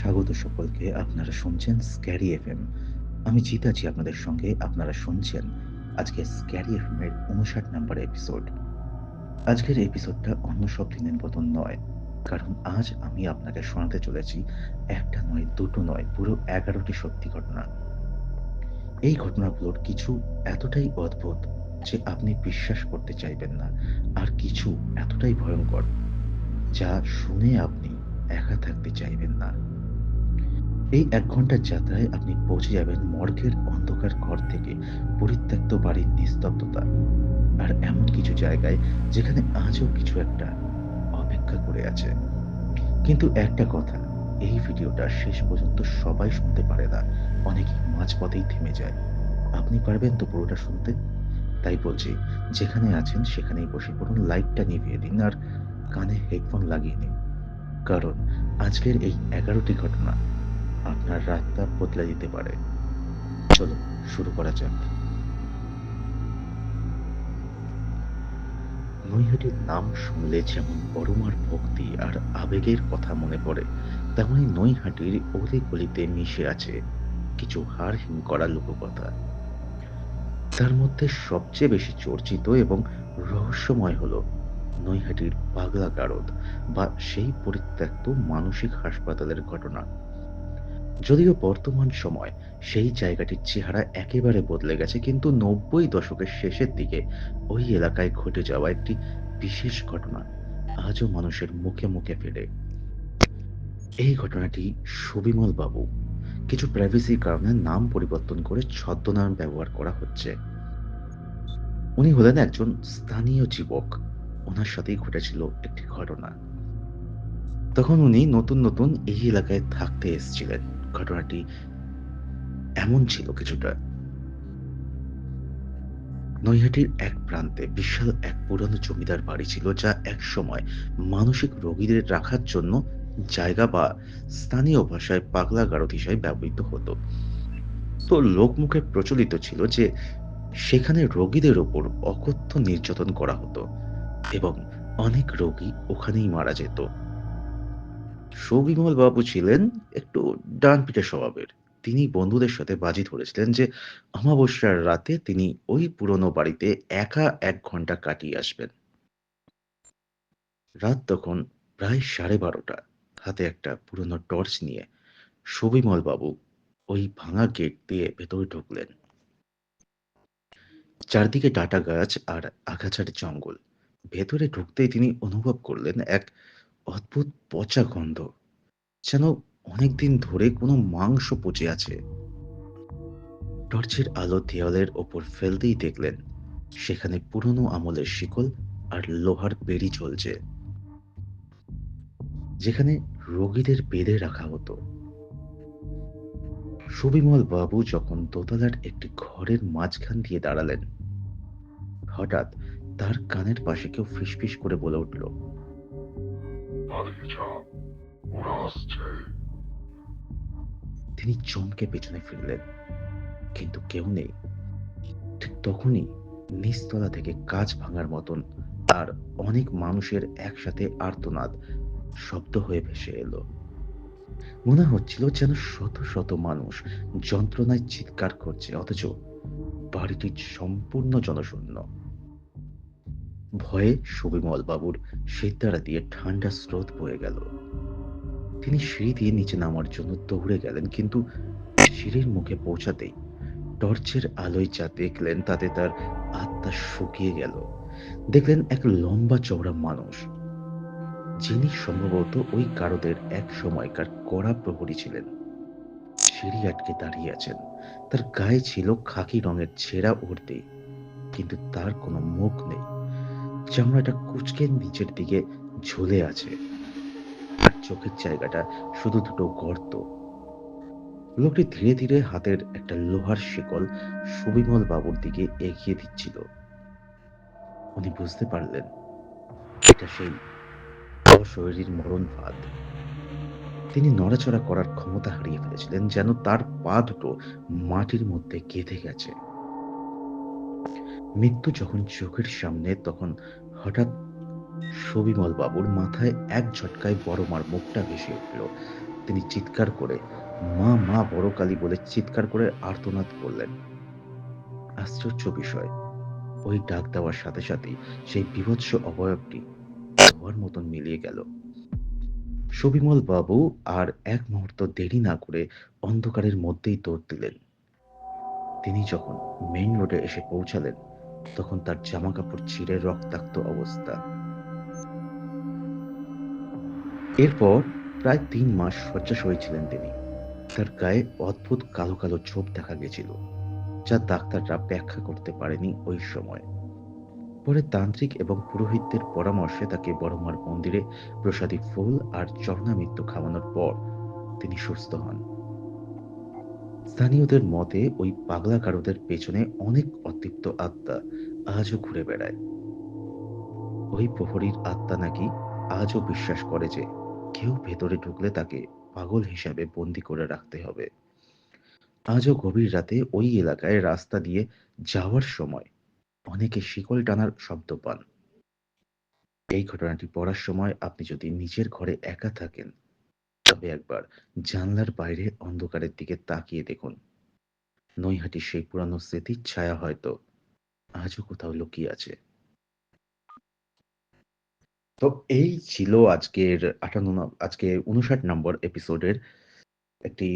স্বাগত সকলকে। আপনারা শুনছেন স্ক্যারি এফএম। আমি জিত আছি আপনাদের সঙ্গে। আপনারা শুনছেন আজকে স্ক্যারি এফএম এর ৫৯ নাম্বার এপিসোড। আজকের এপিসোডটা অন্য সব দিনের মতন নয়। কারণ আজ আমি আপনাকে শোনাতে চলেছি একটা নয়, দুটো নয়, পুরো ১১টি সত্যি ঘটনা। এই ঘটনাগুলোর কিছু এতটাই অদ্ভুত যে আপনি বিশ্বাস করতে চাইবেন না। আর কিছু এতটাই ভয়ংকর যা শুনে আপনি একা থাকতে চাইবেন না। এই ১ ঘন্টার যাত্রায় আপনি পৌঁছে যাবেন মর্গের অন্ধকার ঘর থেকে পরিত্যক্ত বাড়ির নিস্তব্ধতা আর এমন কিছু জায়গায় যেখানে আজও কিছু একটা অপেক্ষা করে আছে। কিন্তু একটা কথা, এই ভিডিওটা শেষ পর্যন্ত সবাই শুনতে পারে না। অনেকেই মাঝপথেই থেমে যায়। আপনি পারবেন তো পুরোটা শুনতে? তাই বলছি, যেখানে আছেন সেখানেই বসে পড়ুন, লাইটটা নিভিয়ে দিন আর কানে হেডফোন লাগিয়ে নিন। কারণ আজকের এই ১১টি ঘটনা আপনার রাতটা বদলে দিতে পারে। চলো শুরু করা যাক। নৈহাটির নাম শুনলে যেমন বড়মার ভক্তি আর আবেগের কথা মনে পড়ে, তেমনি নৈহাটির অলি-গলিতে মিশে আছে কিছু হাড়-হিম করা লোককথা। তার মধ্যে সবচেয়ে বেশি চর্চিত এবং রহস্যময় হলো নৈহাটির পাগলা গারদ বা সেই পরিত্যক্ত মানসিক হাসপাতালের ঘটনা। যদিও বর্তমান সময় সেই জায়গাটির চেহারা একেবারে বদলে গেছে, কিন্তু ৯০ দশকের শেষের দিকে ওই এলাকায় ঘটে যাওয়া একটি বিশেষ ঘটনা আজও মানুষের মুখে মুখে ফেরে। এই ঘটনাটি সুবিমল বাবু, কিছু প্রাইভেসির কারণে নাম পরিবর্তন করে ছদ্মনাম ব্যবহার করা হচ্ছে। উনি হলেন একজন স্থানীয় যুবক। ওনার সাথেই ঘটেছিল একটি ঘটনা। তখন উনি নতুন নতুন এই এলাকায় থাকতে এসেছিলেন। ঘটনাটি এমন ছিল কিছুটা, নৈহাটির এক প্রান্তে বিশাল এক পুরনো জমিদার বাড়ি ছিল, যা একসময় মানসিক রোগীদের রাখার জন্য জায়গা বা স্থানীয় ভাষায় পাগলা গারদ হিসেবে ব্যবহৃত হতো। তো লোকমুখে প্রচলিত ছিল যে সেখানে রোগীদের ওপর অকথ্য নির্যাতন করা হতো এবং অনেক রোগী ওখানেই মারা যেত। সবিমল বাবু ছিলেন একটু ডানপিটে স্বভাবের। তিনি বন্ধুদের সাথে বাজি ধরেছিলেন যে অমাবস্যার রাতে তিনি ওই পুরনো বাড়িতে একা ১ ঘন্টা কাটিয়ে আসবেন। রাত তখন প্রায় ১২:৩০। হাতে একটা পুরনো টর্চ নিয়ে সবিমল বাবু ওই ভাঙা গেট দিয়ে ভেতরে ঢুকলেন। চারদিকে ডাটা গাছ আর আগাছার জঙ্গল। ভেতরে ঢুকতেই তিনি অনুভব করলেন এক অদ্ভুত পচা গন্ধ, যেন অনেকদিন ধরে কোনো মাংস পচে আছে। টর্চের আলো দেওয়ালের ওপর ফেলতেই দেখলেন সেখানে পুরনো আমলের শিকল আর লোহার বেড়ি ঝুলছে, যেখানে রোগীদের বেঁধে রাখা হতো। সুবিমল বাবু যখন দোতলার একটি ঘরের মাঝখান দিয়ে দাঁড়ালেন, হঠাৎ তার কানের পাশে কেউ ফিসফিস করে বলে উঠল, পালিয়ে যা, ওরা আসছে। তিনি চমকে পেছনে ফিরলেন, কিন্তু কেউ নেই। ঠিক তখনই নিচতলা থেকে কাঁচ ভাঙার মতন আর অনেক মানুষের একসাথে আর্তনাদ শব্দ হয়ে ভেসে এলো। মনে হচ্ছিল যেন শত শত মানুষ যন্ত্রণায় চিৎকার করছে, অথচ বাড়িটি সম্পূর্ণ জনশূন্য। ভয়ে সুবিমল বাবুর সিদ্ধারা দিয়ে ঠান্ডা স্রোত বয়ে গেল। তিনি সিঁড়ি দিয়ে নিচে নামার জন্য দৌড়ে গেলেন, কিন্তু সিঁড়ির মুখে পৌঁছাতেই টর্চের আলোয় যা দেখলেন তাতে তার আত্মা শুকিয়ে গেল। দেখলেন এক লম্বা চওড়া মানুষ, যিনি সম্ভবত ওই গারদের এক সময়কার কড়া প্রহরী ছিলেন। সিঁড়ি আটকে দাঁড়িয়ে আছেন। তার গায়ে ছিল খাকি রঙের ছেঁড়া উর্দি, কিন্তু তার কোনো মুখ নেই। চামড়াটা কুঁচকে নিচের দিকে ঝুলে আছে আর চোখের জায়গাটা শুধু দুটো গর্ত। লোকটি ধীরে ধীরে হাতের একটা লোহার শিকল সুবিমল বাবুর দিকে এগিয়ে দিচ্ছিল। উনি বুঝতে পারলেন এটা সেই অশরীরীর মরণ ফাঁদ। তিনি নড়াচড়া করার ক্ষমতা হারিয়ে ফেলেছিলেন, যেন তার পা দুটো মাটির মধ্যে গেঁথে গেছে। মৃত্যু যখন চোখের সামনে, তখন হঠাৎ সবিমল বাবুর মাথায় এক ঝটকায় বড় মার মুখটা ভেসে উঠল। তিনি চিৎকার করে মা মা বড় কালী বলে চিৎকার করে আর্তনাদ করলেন। আশ্চর্য বিষয়, ওই ডাক দেওয়ার সাথে সাথেই সেই বীভৎস অবয়বটি ধোঁয়ার মতন মিলিয়ে গেল। সবিমল বাবু আর এক মুহূর্ত দেরি না করে অন্ধকারের মধ্যেই দৌড় দিলেন। তিনি যখন মেইন রোডে এসে পৌঁছালেন তখন তার জামা কাপড় ছিঁড়ে রক্তাক্ত অবস্থা। এরপর প্রায় ৩ মাস শয্যাশয়ী ছিলেন তিনি। তার গায়ে অদ্ভুত কালো কালো ছোপ দেখা গেছিল, যা ডাক্তাররা ব্যাখ্যা করতে পারেনি ওই সময়। পরে তান্ত্রিক এবং পুরোহিতদের পরামর্শে তাকে বড়মার মন্দিরে প্রসাদী ফুল আর চরণামৃত্যু খাওয়ানোর পর তিনি সুস্থ হন। স্থানীয়দের মতে ওই পাগলা গারদের পেছনে অনেক অতৃপ্ত আত্মা আজও ঘুরে বেড়ায়। ওই প্রহরীর আত্মা নাকি আজও বিশ্বাস করে যে কেউ ভেতরে ঢুকলে তাকে পাগল হিসাবে বন্দি করে রাখতে হবে। আজও গভীর রাতে ওই এলাকায় রাস্তা দিয়ে যাওয়ার সময় অনেকে শিকল টানার শব্দ পান। এই ঘটনাটি পড়ার সময় আপনি যদি নিজের ঘরে একা থাকেন তবে একবার জানলার বাইরে অন্ধকারের দিকে তাকিয়ে দেখুন। নৈহাটির সেই পুরানো স্মৃতির ছায়া হয়তো আজও কোথাও লুকিয়ে আছে। তো এই ছিল আজকে ৫৯ নম্বর এপিসোডের একটি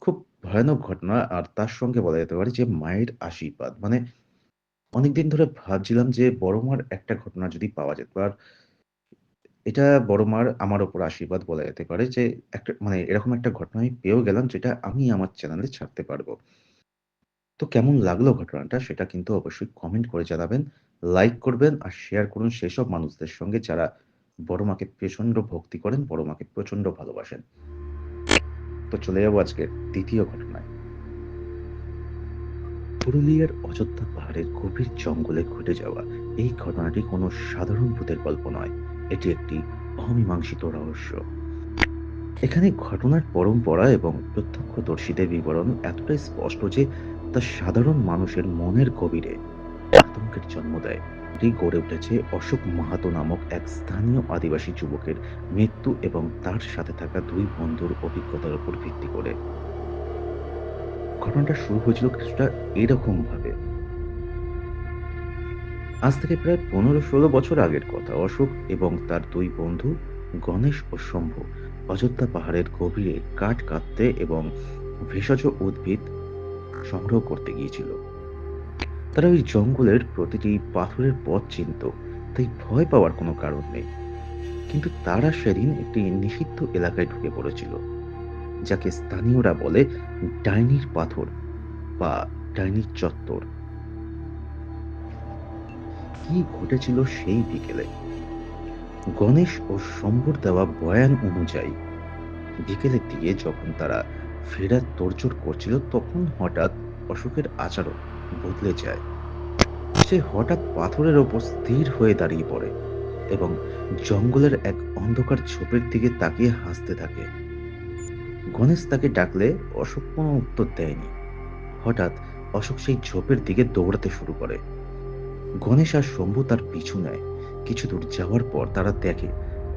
খুব ভয়ানক ঘটনা। আর তার সঙ্গে বলা যেতে পারে যে মায়ের আশীর্বাদ। মানে অনেকদিন ধরে ভাবছিলাম যে বড় মার একটা ঘটনা যদি পাওয়া যেত। আর এটা বড় মার আমার উপর আশীর্বাদ বলা যেতে পারে যে একটা মানে এরকম একটা ঘটনা আমি পেয়েও গেলাম যেটা আমি আমার চ্যানেলে ছাড়তে পারবো। তো কেমন লাগলো ঘটনাটা সেটা কিন্তু অবশ্যই কমেন্ট করে জানাবেন। লাইক করবেন আর শেয়ার করুন সেসব মানুষদের সঙ্গে যারা বড় মাকে প্রচন্ড ভক্তি করেন, বড় মাকে প্রচন্ড ভালোবাসেন। তো চলে যাবো আজকের ২য় ঘটনায়। পুরুলিয়ার অযোধ্যা পাহাড়ের গভীর জঙ্গলে ঘটে যাওয়া এই ঘটনাটি কোনো সাধারণ ভূতের গল্প নয়। এটি একটি অমীমাংসিত রহস্য। এখানে ঘটনার পরম্পরা এবং প্রত্যক্ষদর্শীদের বিবরণ এতটাই স্পষ্ট যে তা সাধারণ মানুষের মনের গভীরে আতঙ্কের জন্ম দেয়। এটি গড়ে উঠেছে অশোক মাহাতো নামক এক স্থানীয় আদিবাসী যুবকের মৃত্যু এবং তার সাথে থাকা ২ বন্ধুর অভিজ্ঞতার উপর ভিত্তি করে। ঘটনাটা শুরু হয়েছিল কিছুটা এরকম ভাবে। আজ থেকে প্রায় ১৫-১৬ বছর আগের কথা। অশোক এবং তার ২ বন্ধু গণেশ ও শম্ভু অযোধ্যা পাহাড়ের গভীরে কাঠ কাটতে এবং ভেষজ উদ্ভিদ সংগ্রহ করতে গিয়েছিল। তারা ওই জঙ্গলের প্রতিটি পাথরের পথ চিনত, তাই ভয় পাওয়ার কোনো কারণ নেই। কিন্তু তারা সেদিন একটি নিষিদ্ধ এলাকায় ঢুকে পড়েছিল, যাকে স্থানীয়রা বলে ডাইনির পাথর বা ডাইনির চত্বর। কি ঘটেছিল সেই বিকেলে? গণেশ ও শম্ভুর দেওয়া বয়ান অনুযায়ী বিকেলের দিকে যখন তারা ফেরার তোড়জোড় করছিল তখন হঠাৎ অশোকের আচরণ বদলে যায়। সে হঠাৎ পাথরের ওপর স্থির হয়ে দাঁড়িয়ে পড়ে এবং জঙ্গলের এক অন্ধকার ঝোপের দিকে তাকিয়ে হাসতে থাকে। গণেশ তাকে ডাকলে অশোক কোনো উত্তর দেয়নি। হঠাৎ অশোক সেই ঝোপের দিকে দৌড়াতে শুরু করে। গণেশ আর শম্ভু তার পিছু নেয়। কিছু দূর যাওয়ার পর তারা দেখে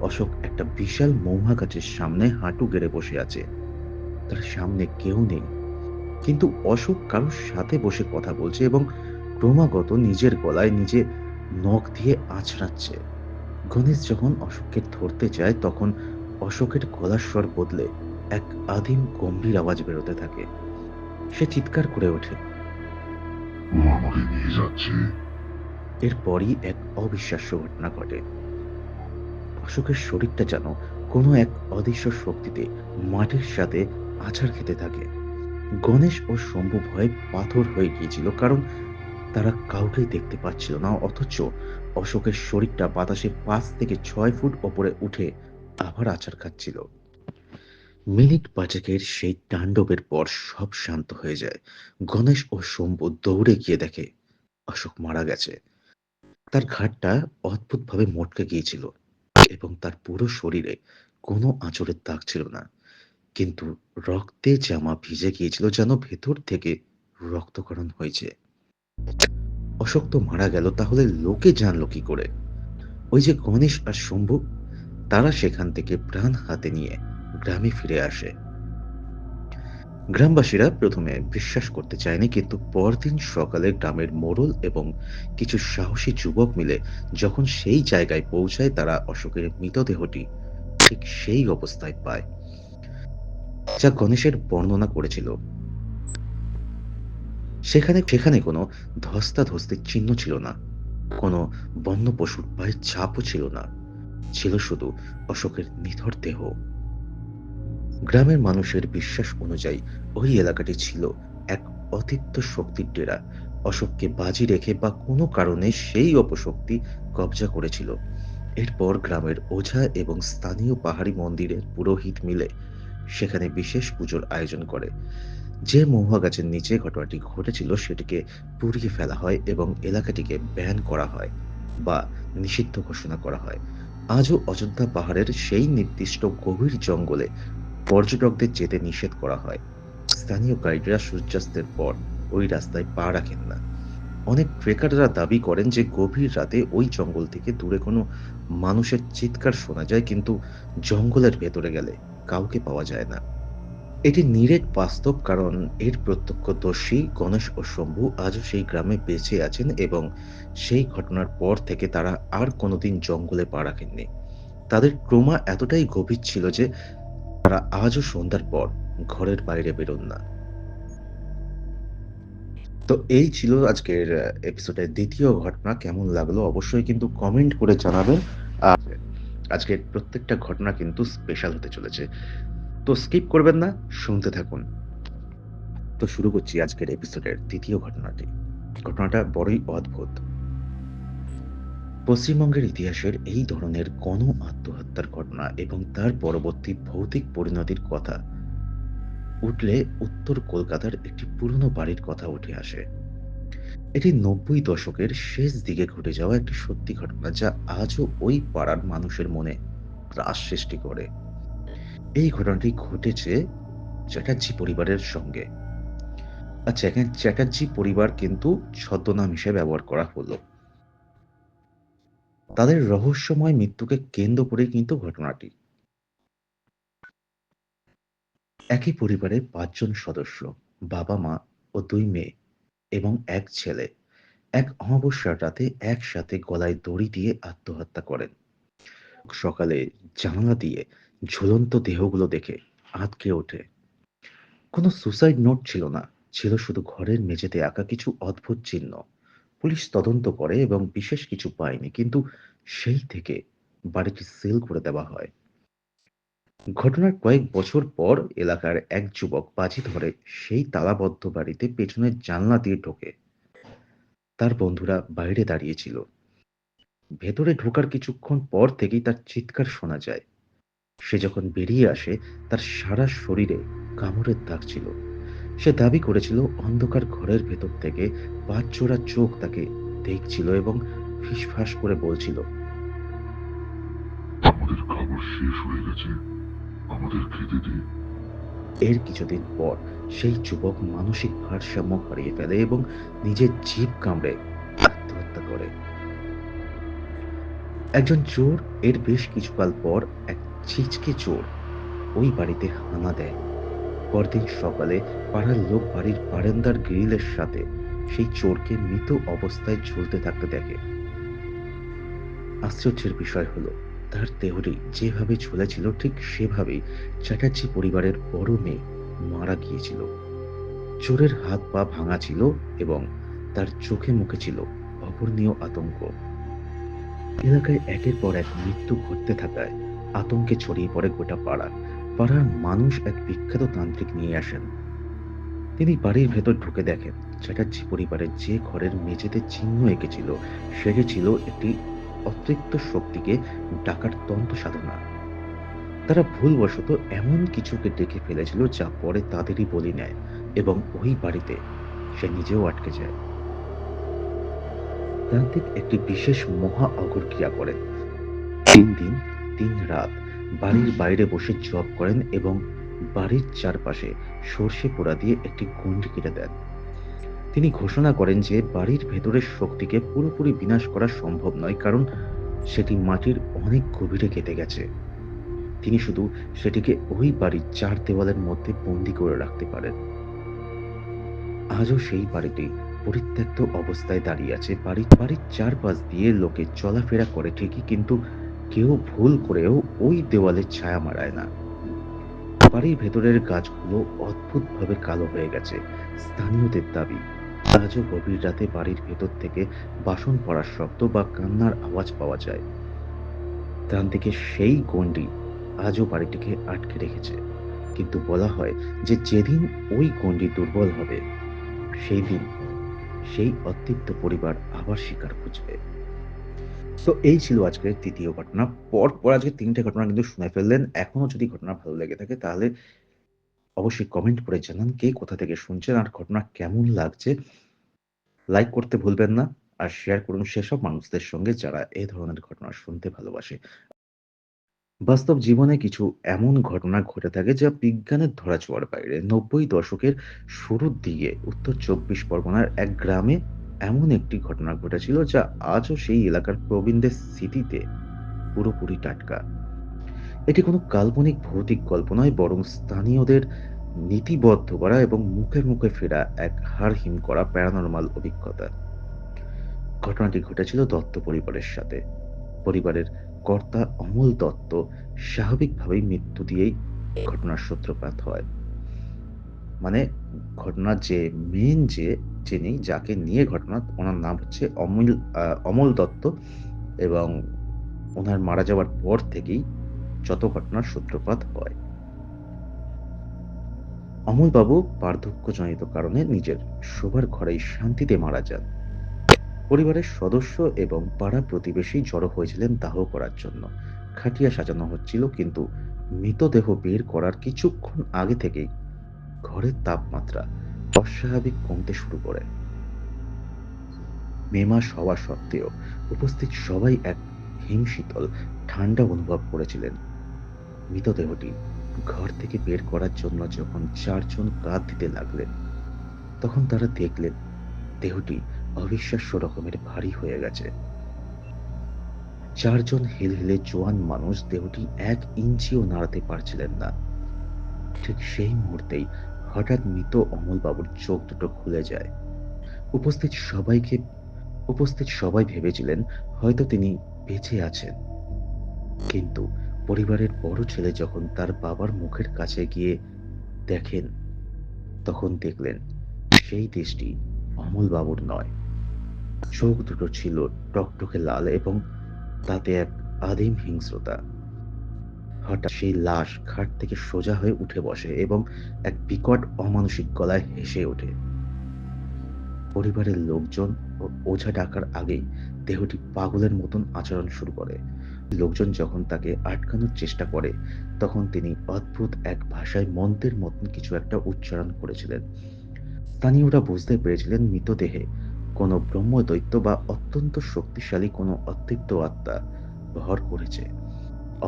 অশোক একটা বিশাল মহুয়া গাছের সামনে হাঁটু গেড়ে বসে আছে। তার সামনে কেউ নেই, কিন্তু অশোক কারোর সাথে বসে কথা বলছে এবং ক্রমাগত নিজের গলায় নিজে নখ দিয়ে আঁচড়াচ্ছে। গণেশ যখন অশোককে ধরতে যায় তখন অশোকের গলার স্বর বদলে এক আদিম গম্ভীর আওয়াজ বেরোতে থাকে। সে চিৎকার করে ওঠে। ও আমাকে নিয়ে যাচ্ছে। এরপরই এক অবিশ্বাস্য ঘটনা ঘটে। অশোকের শরীরটা যেন কোনো এক অদৃশ্য শক্তিতে মাটির সাথে আছাড় খেতে থাকে। গণেশ ও শম্ভু ভয়ে পাথর হয়ে গিয়েছিল, কারণ তারা কাউকেই দেখতে পাচ্ছিল না, অথচ অশোকের শরীরটা বাতাসে ৫ থেকে ৬ ফুট ওপরে উঠে আবার আছাড় খাচ্ছিল। মিনিট পাঁচেকের সেই তাণ্ডবের পর সব শান্ত হয়ে যায়। গণেশ ও শম্ভু দৌড়ে গিয়ে দেখে অশোক মারা গেছে। তার ঘাড়টা অদ্ভুতভাবে মটকে গিয়েছিল এবং তার পুরো শরীরে কোনো আঁচড়ের দাগ ছিল না, কিন্তু রক্তে জামা ভিজে গিয়েছিল, যেন ভেতর থেকে রক্তক্ষরণ হয়েছে। অশোক তো মারা গেল, তাহলে লোকে জানলো কি করে? ওই যে গণেশ আর শম্ভু, তারা সেখান থেকে প্রাণ হাতে নিয়ে গ্রামে ফিরে আসে। গ্রামবাসীরা প্রথমে বিশ্বাস করতে চায়নি, কিন্তু পরদিন সকালে গ্রামের মোড়ল এবং কিছু সাহসী যুবক মিলে যখন সেই জায়গায় পৌঁছায়, তারা অশোকের মৃতদেহটি ঠিক সেই অবস্থায় পায় যা গণেশের বর্ণনা করেছিল। সেখানে সেখানে কোনো ধস্তাধস্তির চিহ্ন ছিল না, কোনো বন্য পশুর পায়ের ছাপও ছিল না, ছিল শুধু অশোকের নিথর দেহ। গ্রামের মানুষের বিশ্বাস অনুযায়ী ওই এলাকাটি ছিল এক অতিরিক্ত শক্তির ডেরা। অশোককে বাজি রেখে বা কোনো কারণে সেই অপশক্তি কবজা করেছিল। এরপর গ্রামের ওঝা এবং স্থানীয় পাহাড়ি মন্দিরের পুরোহিত মিলে সেখানে বিশেষ পুজোর আয়োজন করে। যে মহুয়া গাছের নিচে ঘটনাটি ঘটেছিল সেটিকে পুড়িয়ে ফেলা হয় এবং এলাকাটিকে ব্যান করা হয় বা নিষিদ্ধ ঘোষণা করা হয়। আজও অযোধ্যা পাহাড়ের সেই নির্দিষ্ট গভীর জঙ্গলে পর্যটকদের যেতে নিষেধ করা হয়। স্থানীয় গাইডরা সূর্যাস্তের পর ওই রাস্তায় পা রাখেন না। অনেক ট্রেকাররা দাবি করেন যে গভীর রাতে ওই জঙ্গল থেকে দূরে কোনো মানুষের চিৎকার শোনা যায়, কিন্তু জঙ্গলের ভেতরে গেলে কাউকে পাওয়া যায় না। এটি নিরেট বাস্তব, কারণ এর প্রত্যক্ষদর্শী গণেশ ও শম্ভু আজও সেই গ্রামে বেঁচে আছেন এবং সেই ঘটনার পর থেকে তারা আর কোনোদিন জঙ্গলে পা রাখেননি। তাদের ট্রমা এতটাই গভীর ছিল যে তারা আজও সন্ধ্যার পর ঘরের বাইরে বেরোন না। তো এই ছিল আজকের এপিসোডের দ্বিতীয় ঘটনা। কেমন লাগলো অবশ্যই কিন্তু কমেন্ট করে জানাবেন। আর আজকের প্রত্যেকটা ঘটনা কিন্তু স্পেশাল হতে চলেছে। তো স্কিপ করবেন না, শুনতে থাকুন। তো শুরু করছি আজকের এপিসোডের দ্বিতীয় ঘটনাটি। ঘটনাটা বড়ই অদ্ভুত। পশ্চিমবঙ্গের ইতিহাসের এই ধরনের গণ আত্মহত্যার ঘটনা এবং তার পরবর্তী ভৌতিক পরিণতির কথা উঠলে উত্তর কলকাতার একটি পুরনো বাড়ির কথা উঠে আসে। এটি ৯০ দশকের শেষ দিকে ঘটে যাওয়া একটি সত্যি ঘটনা, যা আজও ওই পাড়ার মানুষের মনে ত্রাস সৃষ্টি করে। এই ঘটনাটি ঘটেছে চ্যাটার্জি পরিবারের সঙ্গে। আচ্ছা, এখানে চ্যাটার্জি পরিবার কিন্তু ছদ্মনাম হিসেবে ব্যবহার করা হলো। তাদের রহস্যময় মৃত্যুকে কেন্দ্র করে কিন্তু ঘটনাটি। একই পরিবারের ৫ জন সদস্য, বাবা মা ও ২ মেয়ে এবং ১ ছেলে, এক অমাবস্যার রাতে একসাথে গলায় দড়ি দিয়ে আত্মহত্যা করেন। সকালে জানালা দিয়ে ঝুলন্ত দেহগুলো দেখে আঁতকে ওঠে। কোনো সুসাইড নোট ছিল না, ছিল শুধু ঘরের মেঝেতে আঁকা কিছু অদ্ভুত চিহ্ন। পুলিশ তদন্ত করে এবং বিশেষ কিছু পায়নি, কিন্তু সেই থেকে বাড়িটি সিল করে দেওয়া হয়। ঘটনার কয়েক বছর পর এলাকার এক যুবক বাজি ধরে সেই তালাবদ্ধ বাড়িতে পেছনের জানলা দিয়ে ঢোকে। তার বন্ধুরা বাইরে দাঁড়িয়েছিল। ভেতরে ঢোকার কিছুক্ষণ পর থেকেই তার চিৎকার শোনা যায়। সে যখন বেরিয়ে আসে, তার সারা শরীরে কামড়ের দাগ ছিল। সে দাবি করেছিল অন্ধকার ঘরের ভেতর থেকে ৫ জোড়া চোখ তাকে দেখছিল এবং ফিসফাস করে বলছিল, আমাদের খাবার শেষ হয়ে গেছে, আমাদের খেতে দে। এর কিছুদিন পর সেই যুবক মানসিক ভারসাম্য হারিয়ে ফেলে এবং নিজের জিভ কামড়ে আত্মহত্যা করে। একজন চোর এর বেশ কিছুকাল পর এক ছিচকে চোর ওই বাড়িতে হানা দেয়। পরদিন সকালে পাড়ার লোক বাড়ির বারান্দার গ্রিলের সাথে সেই চোরকে মৃত অবস্থায় ঝুলতে থাকতে দেখে। আশ্চর্যের বিষয় হলো, তার দেহটি যেভাবে ঝুলেছিল ঠিক সেভাবেই চ্যাটার্জি পরিবারের বড় মেয়ে মারা গিয়েছিল। চোরের হাত পা ভাঙা ছিল এবং তার চোখে মুখে ছিল অপূরণীয় আতঙ্ক। এলাকায় একের পর এক মৃত্যু ঘটতে থাকায় আতঙ্কে ছড়িয়ে পড়ে গোটা পাড়া। পাড়ার মানুষ এক বিখ্যাত তান্ত্রিক নিয়ে আসেন। তিনি বাড়ির ভেতর ঢুকে দেখেন চ্যাটার্জি পরিবারের যে ঘরের মেঝেতে চিহ্ন এঁকেছিল সেটি ছিল একটি অতৃপ্ত শক্তিকে ডাকার তন্ত্র সাধনা। তারা ভুলবশত এমন কিছুকে ডেকে ফেলেছিল যা পরে তাদেরই বলি নেয় এবং ওই বাড়িতে সে নিজেও আটকে যায়। তান্ত্রিক একটি বিশেষ মহা অঘর ক্রিয়া করেন। ৩ দিন ৩ রাত বাড়ির বাইরে বসে জপ করেন এবং বাড়ির চারপাশে সর্ষে পোড়া দিয়ে একটি গণ্ডি কেটে দেন। তিনি ঘোষণা করেন যে বাড়ির ভেতরের শক্তিকে পুরোপুরি বিনাশ করা সম্ভব নয়, কারণ সেটি মাটির অনেক গভীরে গেঁথে গেছে। তিনি শুধু সেটিকে ওই বাড়ির ৪ দেওয়ালের মধ্যে বন্দী করে রাখতে পারেন। আজও সেই বাড়িটি পরিত্যক্ত অবস্থায় দাঁড়িয়ে আছে। বাড়ির চারপাশ দিয়ে লোকে চলাফেরা করে ঠিকই, কিন্তু কেউ ভুল করেও ওই দেওয়ালে ছায়া মাড়ায় না। বাড়ির ভেতরের গাছগুলো অদ্ভুতভাবে কালো হয়ে গেছে। স্থানীয়দের দাবি, আজও গভীর রাতে বাড়ির ভেতর থেকে বাসন পড়ার শব্দ বা কান্নার আওয়াজ পাওয়া যায়। প্রান্তিকের সেই গণ্ডি আজও বাড়িটিকে আটকে রেখেছে। কিন্তু বলা হয় যে যেদিন ওই গণ্ডি দুর্বল হবে, সেই দিন সেই অতৃপ্ত পরিবার আবার শিকার খুঁজবে। তো এই ছিল আজকের ৩য় ঘটনা। পরপর আজকে ৩ টে ঘটনা কিন্তু শুনে ফেললেন। এখনো যদি ঘটনা ভালো লেগে থাকে তাহলে অবশ্যই কমেন্ট করে জানান কে কোথা থেকে শুনছেন আর ঘটনা কেমন লাগছে। লাইক করতে ভুলবেন না। আর শেয়ার করুন সেসব মানুষদের সঙ্গে যারা এ ধরনের ঘটনা শুনতে ভালোবাসে। বাস্তব জীবনে কিছু এমন ঘটনা ঘটে থাকে যা বিজ্ঞানের ধরাছোঁয়ার বাইরে। ৯০ দশকের শুরুর দিকে উত্তর ২৪ পরগনার এক গ্রামে এমন একটি ঘটনা ঘটেছিল যা আজও সেই এলাকার প্রবীণদের স্মৃতিতে পুরোপুরি টাটকা। এটি কোনো কাল্পনিক ভৌতিক গল্প নয়, বরং স্থানীয়দের নীতিবদ্ধ করা এবং মুখে মুখে ফেরা এক হাড় হিম করা প্যারানরমাল অভিজ্ঞতা। ঘটনাটি ঘটেছিল দত্ত পরিবারের সাথে। পরিবারের কর্তা অমল দত্ত স্বাভাবিকভাবেই মৃত্যু দিয়েই ঘটনার সূত্রপাত হয়। মানে ঘটনার যে মেইন যিনি যাকে নিয়ে ঘটনা, ওনার নাম হচ্ছে অমল দত্ত, এবং ওনার মারা যাওয়ার পর থেকেই যত ঘটনার সূত্রপাত হয়। অমলবাবু বার্ধক্যজনিত কারণে নিজের শোবার ঘরেই শান্তিতে মারা যান। পরিবারের সদস্য এবং পাড়া প্রতিবেশী জড়ো হয়েছিলেন দাহ করার জন্য। খাটিয়া সাজানো হচ্ছিল, কিন্তু মৃতদেহ বের করার কিছুক্ষণ আগে থেকেই ঘরের তাপমাত্রা অস্বাভাবিক কমতে শুরু করে। মে মাস হওয়া সত্ত্বেও উপস্থিত সবাই এক হিমশীতল ঠান্ডা অনুভব করেছিলেন। মৃতদেহটি ঘর থেকে বের করার জন্য যখন ৪ জন কাঁধ দিতে লাগলেন, তখন তারা দেখলেন দেহটি অবিশ্বাস্য রকমের ভারী হয়ে গেছে। ৪ জন হেলহেলে জোয়ান মানুষ দেহটি ১ ইঞ্চিও নাড়াতে পারছিলেন না। ঠিক সেই মুহূর্তেই হঠাৎ মৃত অমলবাবুর চোখ দুটো খুলে যায়। উপস্থিত সবাইকে উপস্থিত সবাই ভেবেছিলেন হয়তো তিনি বেঁচে আছেন। কিন্তু পরিবারের বড় ছেলে যখন তার বাবার মুখের কাছে গিয়ে দেখেন, তখন দেখলেন সেই দৃষ্টি অমলবাবুর নয়। চোখ দুটো ছিল টকটকে লাল এবং তাতে এক আদিম হিংস্রতা। হঠাৎ সেই লাশ খাট থেকে সোজা হয়ে উঠে বসে এবং এক বিকট অমানুষিক গলায় হেসে ওঠে। পরিবারের লোকজন ও ওঝা ডাকার আগেই দেহটি পাগলের মতন আচরণ শুরু করে। লোকজন যখন তাকে আটকানোর চেষ্টা করে, তখন তিনি অদ্ভুত এক ভাষায় মন্ত্রের মতন কিছু একটা উচ্চারণ করেছিলেন। স্থানীয়রা বুঝতে পেরেছিলেন মৃতদেহে কোনো ব্রহ্মদৈত্য বা অত্যন্ত শক্তিশালী কোনো অতৃপ্ত আত্মা ভর করেছে।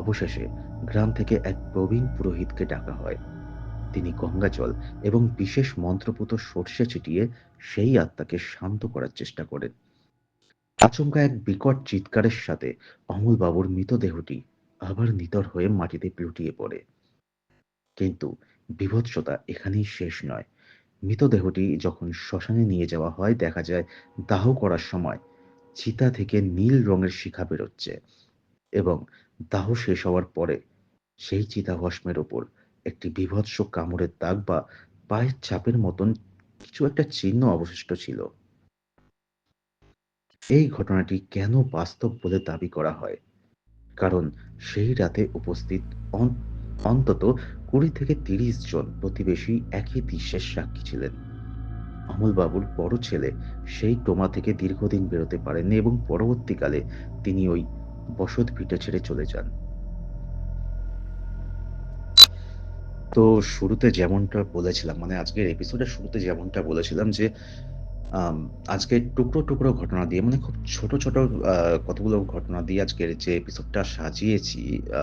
অবশেষে গ্রাম থেকে এক প্রবীণ পুরোহিতকে ডাকা হয়। তিনি গঙ্গাজল এবং বিশেষ মন্ত্রপুত সর্ষে ছিটিয়ে সেই আত্মাকে শান্ত করার চেষ্টা করেন। আচমকা এক বিকট চিৎকারের সাথে অমলবাবুর মৃতদেহটি আবার নিথর হয়ে মাটিতে লুটিয়ে পড়ে। কিন্তু বীভৎসতা এখানেই শেষ নয়। মৃতদেহটি যখন শ্মশানে নিয়ে যাওয়া হয়, দেখা যায় দাহ করার সময় চিতা থেকে নীল রঙের শিখা বেরোচ্ছে, এবং দাহ শেষ হওয়ার পরে সেই চিতাভস্মের ওপর একটি বীভৎস কামড়ের দাগ বা পায়ের ছাপের মতন কিছু একটা চিহ্ন অবশিষ্ট ছিল। এই ঘটনাটি কেন বাস্তব বলে দাবি করা হয়? কারণ সেই রাতে উপস্থিত অন্তত ২০ থেকে ৩০ জন প্রতিবেশী একই দৃশ্যের সাক্ষী ছিলেন। অমলবাবুর বড় ছেলে সেই কোমা থেকে দীর্ঘদিন বেরোতে পারেননি এবং পরবর্তীকালে তিনি ওই বসত ভিটে ছেড়ে চলে যান। তো শুরুতে যেমনটা বলেছিলাম, মানে আজকের এপিসোডের শুরুতে যেমনটা বলেছিলাম যে আম আজকে টুকরো, টুকরো ঘটনা দিয়ে, মানে খুব ছোট, ছোট আ কতগুলো ঘটনা দিয়ে আজকের যে এপিসোডটা সাজিয়েছি, আ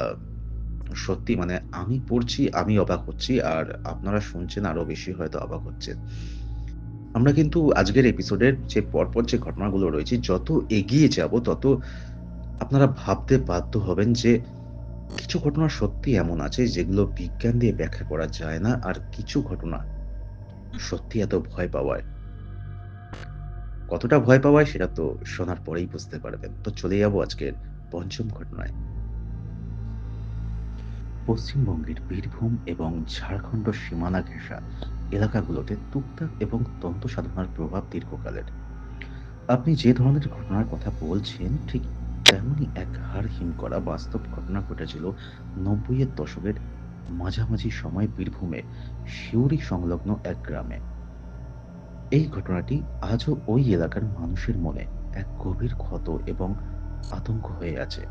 সত্যি মানে আমি পড়ছি, আমি অবাক হচ্ছি। আর আপনারা শুনছেন আরো বেশি হয়তো অবাক হচ্ছেন। আমরা কিন্তু আজকের এপিসোডের যে পরপর যে ঘটনাগুলো রয়েছে, যত এগিয়ে যাব তত আপনারা ভাবতে বাধ্য হবেন যে কিছু ঘটনা সত্যি এমন আছে যেগুলো বিজ্ঞান দিয়ে ব্যাখ্যা করা যায় না, আর কিছু ঘটনা সত্যি এত ভয় পাওয়ায়। কতটা ভয় পাওয়ায় সেটা তো শোনার পরেই বুঝতে পারবেন। তো চলে যাবো আজকের পঞ্চম ঘটনায়। পশ্চিমবঙ্গের বীরভূম এবং ঝাড়খণ্ড সীমানা ঘেঁষা এলাকাগুলোতে তুকতাক এবং তন্ত্র সাধনার প্রভাব দীর্ঘকালের। আপনি যে ধরনের ঘটনার কথা বলছেন ঠিক তেমনই এক হাড় হিম করা বাস্তব ঘটনা ঘটেছিল ৯০-এর দশকের মাঝামাঝি সময় বীরভূমে সিউড়ি সংলগ্ন এক গ্রামে। এই ঘটনাটি আজও ওই এলাকার মানুষের মনে এক গভীর ক্ষত এবং আতঙ্ক হয়ে আছে।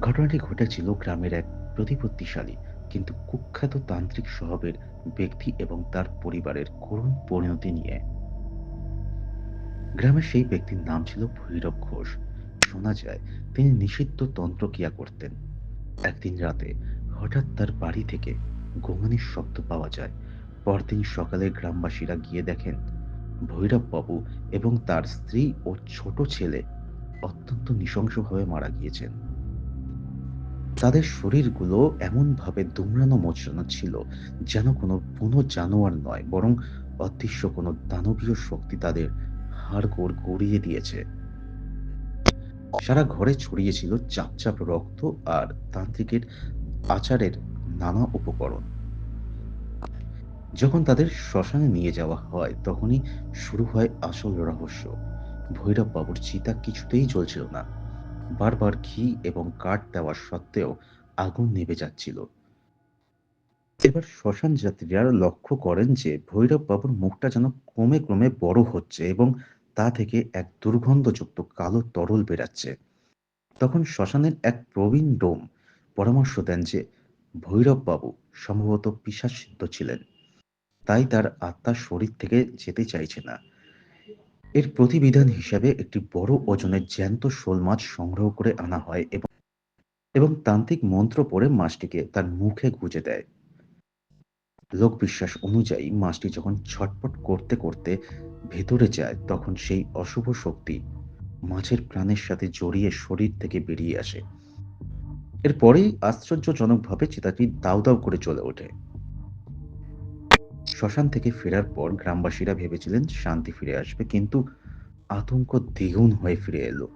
ঘটনাটি ঘটেছিল গ্রামের এক প্রতিপত্তিশালী কিন্তু কুখ্যাত তান্ত্রিক স্বভাবের ব্যক্তি এবং তার পরিবারের করুণ পরিণতি নিয়ে। গ্রামের সেই ব্যক্তির নাম ছিল ভৈরব ঘোষ। শোনা যায় তিনি নিষিদ্ধ তন্ত্রক্রিয়া করতেন। একদিন রাতে হঠাৎ তার বাড়ি থেকে গোঙানির শব্দ পাওয়া যায়। পরদিন সকালে গ্রামবাসীরা গিয়ে দেখেন ভৈরব বাবু এবং তার স্ত্রী ও ছোট ছেলে অত্যন্ত নৃশংসভাবে মারা গিয়েছেন। তাদের শরীরগুলো এমনভাবে দুমড়ানো মোচড়ানো ছিল যেন কোনো বুনো জানোয়ার নয়, বরং অদৃশ্য কোনো দানবীয় শক্তি তাদের হাড়গোড় গড়িয়ে দিয়েছে। সারা ঘরে ছড়িয়েছিল চাপ চাপ রক্ত আর তান্ত্রিকের আচারের নানা উপকরণ। যখন তাদের শ্মশানে নিয়ে যাওয়া হয় তখনই শুরু হয় আসল রহস্য। ভৈরব বাবুর চিতা কিছুতেই জ্বলছিল না। বারবার ঘি এবং কাঠ দেওয়া সত্ত্বেও আগুন নিভে যাচ্ছিল। এবার শ্মশান যাত্রীরা লক্ষ্য করেন যে ভৈরব বাবুর মুখটা যেন ক্রমে ক্রমে বড় হচ্ছে এবং তা থেকে এক দুর্গন্ধযুক্ত কালো তরল বেরাচ্ছে। তখন শ্মশানের এক প্রবীণ ডোম পরামর্শ দেন যে ভৈরব বাবু সম্ভবত পিশাচসিদ্ধ ছিলেন, তাই তার আত্মা শরীর থেকে যেতে চাইছে না। এর প্রতিবিধান হিসাবে একটি বড় ওজনের জ্যান্ত শোল মাছ সংগ্রহ করে আনা হয় এবং তান্ত্রিক মন্ত্র পড়ে মাছটিকে তার মুখে গুঁজে দেয়। লোকবিশ্বাস অনুযায়ী মাছটি যখন ছটফট করতে করতে ভেতরে যায় তখন সেই অশুভ শক্তি মাছের প্রাণের সাথে জড়িয়ে শরীর থেকে বেরিয়ে আসে। এরপরেই আশ্চর্যজনকভাবে চিতাটি দাউ দাউ করে জ্বলে ওঠে। শ্মশান থেকে ফেরার পর গ্রামবাসীরা ভেবেছিলেন শান্তি ফিরে আসবে, কিন্তু আতঙ্ক দ্বিগুণ হয়ে ফিরে এলো।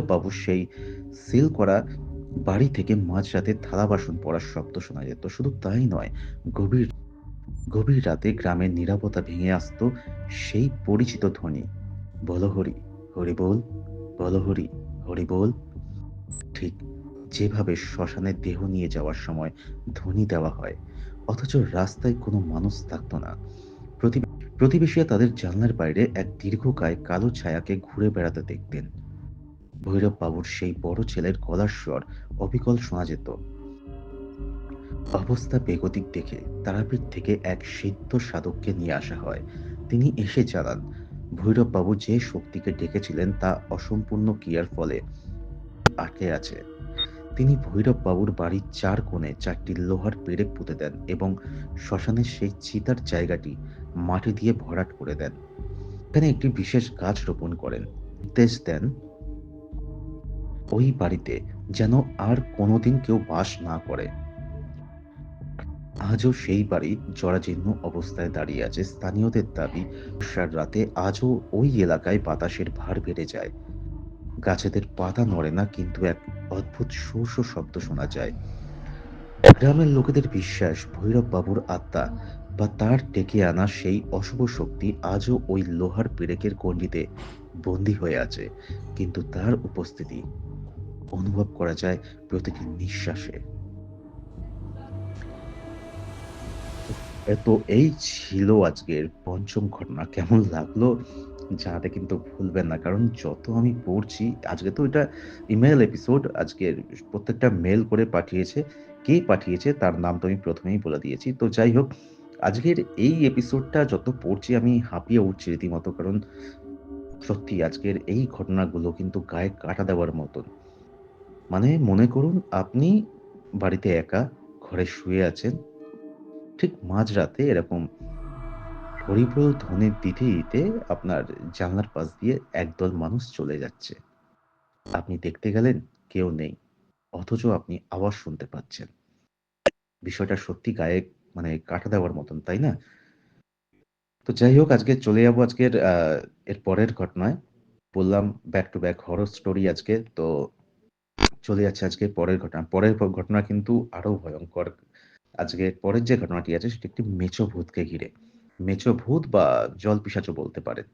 বাবু সেই সিল করা বাড়ি থেকে মাঝরাতে থালা বাসন পড়ার শব্দ শোনা যেত। শুধু তাই নয়, গভীর গভীর রাতে গ্রামের নীরবতা ভেঙে আসতো সেই পরিচিত ধ্বনি, বলো হরি, হরি বল, বলো হরি, হরি বল। ঠিক যেভাবে শ্মশানে দেহ নিয়ে যাওয়ার সময় ধ্বনি দেওয়া হয়, অথচ রাস্তায় কোনো মানুষ থাকতো না। প্রতিবেশীরা তাদের জানলার বাইরে এক দীর্ঘকায় কালো ছায়াকে ঘুরে বেড়াতে দেখতেন। ভৈরব বাবুর সেই বড় ছেলের গলার স্বর অবিকল শোনা যেত। অবস্থা বেগতিক দেখে তারাপীঠ থেকে এক সিদ্ধ সাধককে নিয়ে আসা হয়। তিনি এসে জানান ভৈরব বাবু যে শক্তিকে ডেকেছিলেন তা অসম্পূর্ণ ক্রিয়ার ফলে আটকে আছে। তিনি ভৈরব বাবুর বাড়ির চার কোণে চারটি লোহার পেরেক পুঁতে দেন এবং শ্মশানের সেই চিতার জায়গাটি মাটি দিয়ে ভরাট করে দেন। এখানে একটি বিশেষ গাছ রোপণ করেন। নির্দেশ দেন ওই বাড়িতে যেন আর কোনোদিন কেউ বাস না করে। আজও সেই বাড়ি জরাজীর্ণ অবস্থায় দাঁড়িয়ে আছে। স্থানীয়দের দাবি বর্ষার রাতে আজও ওই এলাকায় বাতাসের ভার বেড়ে যায়। গাছেদের পাতা নড়ে না, কিন্তু এক অদ্ভুত শো শো শব্দ শোনা যায়। গ্রামের লোকেদের বিশ্বাস ভৈরব বাবুর আত্মা বা তার ডেকে আনা সেই অশুভ শক্তি আজও ওই লোহার পেরেকের গণ্ডিতে বন্দী হয়ে আছে, কিন্তু তার উপস্থিতি অনুভব করা যায় প্রতিটি নিঃশ্বাসে। তো এই ছিল আজকের পঞ্চম ঘটনা। কেমন লাগলো জানাতে কিন্তু ভুলবেন না। কারণ যত আমি পড়ছি, আজকে তো এটা ইমেইল এপিসোড। আজকের প্রত্যেকটা মেইল করে পাঠিয়েছে। কে পাঠিয়েছে তার নাম তো আমি ১ম এই বলে দিয়েছি। তো যাই হোক, আজকের এই এপিসোডটা যত পড়ছি আমি হাঁপিয়ে উঠছি রীতিমতো। কারণ সত্যি আজকের এই ঘটনাগুলো কিন্তু গায়ে কাঁটা দেওয়ার মতন। মানে মনে করুন আপনি বাড়িতে একা ঘরে শুয়ে আছেন। ঠিক মাঝরাতে এরকম হরিবোল ধ্বনি দিতে দিতে আপনার জানলার পাশ দিয়ে একদল মানুষ চলে যাচ্ছে। আপনি দেখতে গেলেন, কেউ নেই। অথচ আপনি আওয়াজ শুনতে পাচ্ছেন। বিষয়টা সত্যি গায়ে কাঁটা দেওয়ার মতন, তাই না? তো যাই হোক, আজকে চলে যাবো এর পরের ঘটনায়। বললাম back to back horror story আজকে। তো চলে যাচ্ছে আজকে পরের ঘটনা। ঘটনা কিন্তু আরো ভয়ংকর। আজকের পরের যে ঘটনাটি আছে সেটি একটি মেছো ভূতকে ঘিরে। মেছো ভূত বা জলপিশাচও বলতে পারেন।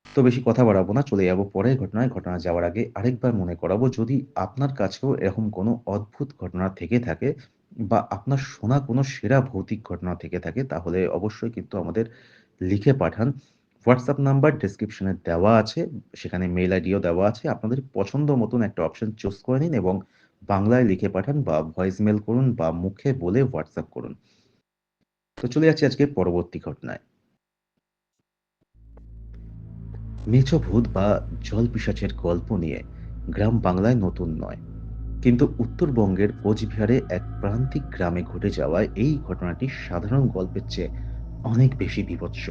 তো বেশি কথা বাড়াবো না, চলে যাবো পরের ঘটনায়। ঘটনা যাওয়ার আগে আরেকবার মনে করাবো, যদি আপনার কাছেও এরকম কোনো অদ্ভুত ঘটনা থেকে থাকে বা আপনার শোনা কোনো সেরা ভৌতিক ঘটনা থেকে থাকে, তাহলে অবশ্যই কিন্তু আমাদের লিখে পাঠান। হোয়াটসঅ্যাপ নাম্বার ডেসক্রিপশনে দেওয়া আছে, সেখানে মেইল আইডিও দেওয়া আছে। আপনাদের পছন্দ মতন একটা অপশন চুজ করে নিন এবং বাংলায় লিখে পাঠান বা ভয়েস মেইল করুন বা মুখে বলে হোয়াটসঅ্যাপ করুন। তো চলে যাচ্ছি আজকে পরবর্তী ঘটনায়। মেছো ভূত বা জলপিশাচের গল্প নিয়ে গ্রাম বাংলায় নতুন নয়। কিন্তু উত্তরবঙ্গের কোচবিহারে এক প্রান্তিক গ্রামে ঘটে যাওয়া এই ঘটনাটি সাধারণ গল্পের চেয়ে অনেক বেশি বীভৎস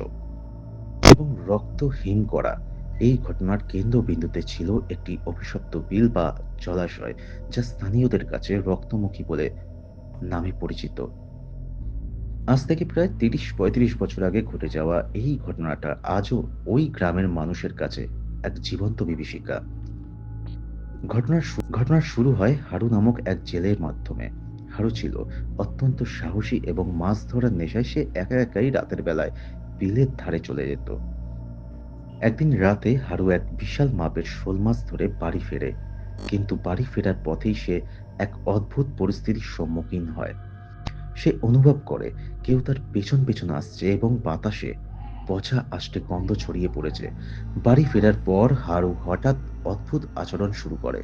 এবং রক্তহীন করা। এই ঘটনার কেন্দ্রবিন্দুতে ছিল একটি অভিশপ্ত বিল বা জলাশয়, যা স্থানীয়দের কাছে রক্তমুখী বলে নামে পরিচিত। আজ থেকে প্রায় ৩০-৩৫ বছর আগে ঘটে যাওয়া এই ঘটনাটা আজও ওই গ্রামের মানুষের কাছে এক জীবন্ত বিভীষিকা। ঘটনার শুরু হয় হারু নামক এক জেলের মাধ্যমে। হারু ছিল অত্যন্ত সাহসী এবং মাছ ধরার নেশায় সে একা একাই রাতের বেলায় বিলের ধারে চলে যেত। একদিন রাতে হারু এক বিশাল মাপের শোল মাছ ধরে বাড়ি ফেরে। কিন্তু বাড়ি ফেরার পথেই সে এক অদ্ভুত পরিস্থিতির সম্মুখীন হয়। সে অনুভব করে কেউ তার পেছন পেছন আসছে এবং বাতাসে পচা আষ্টে গন্ধ ছড়িয়ে পড়েছে। বাড়ি ফেরার পর হারু হঠাৎ অদ্ভুত আচরণ শুরু করে।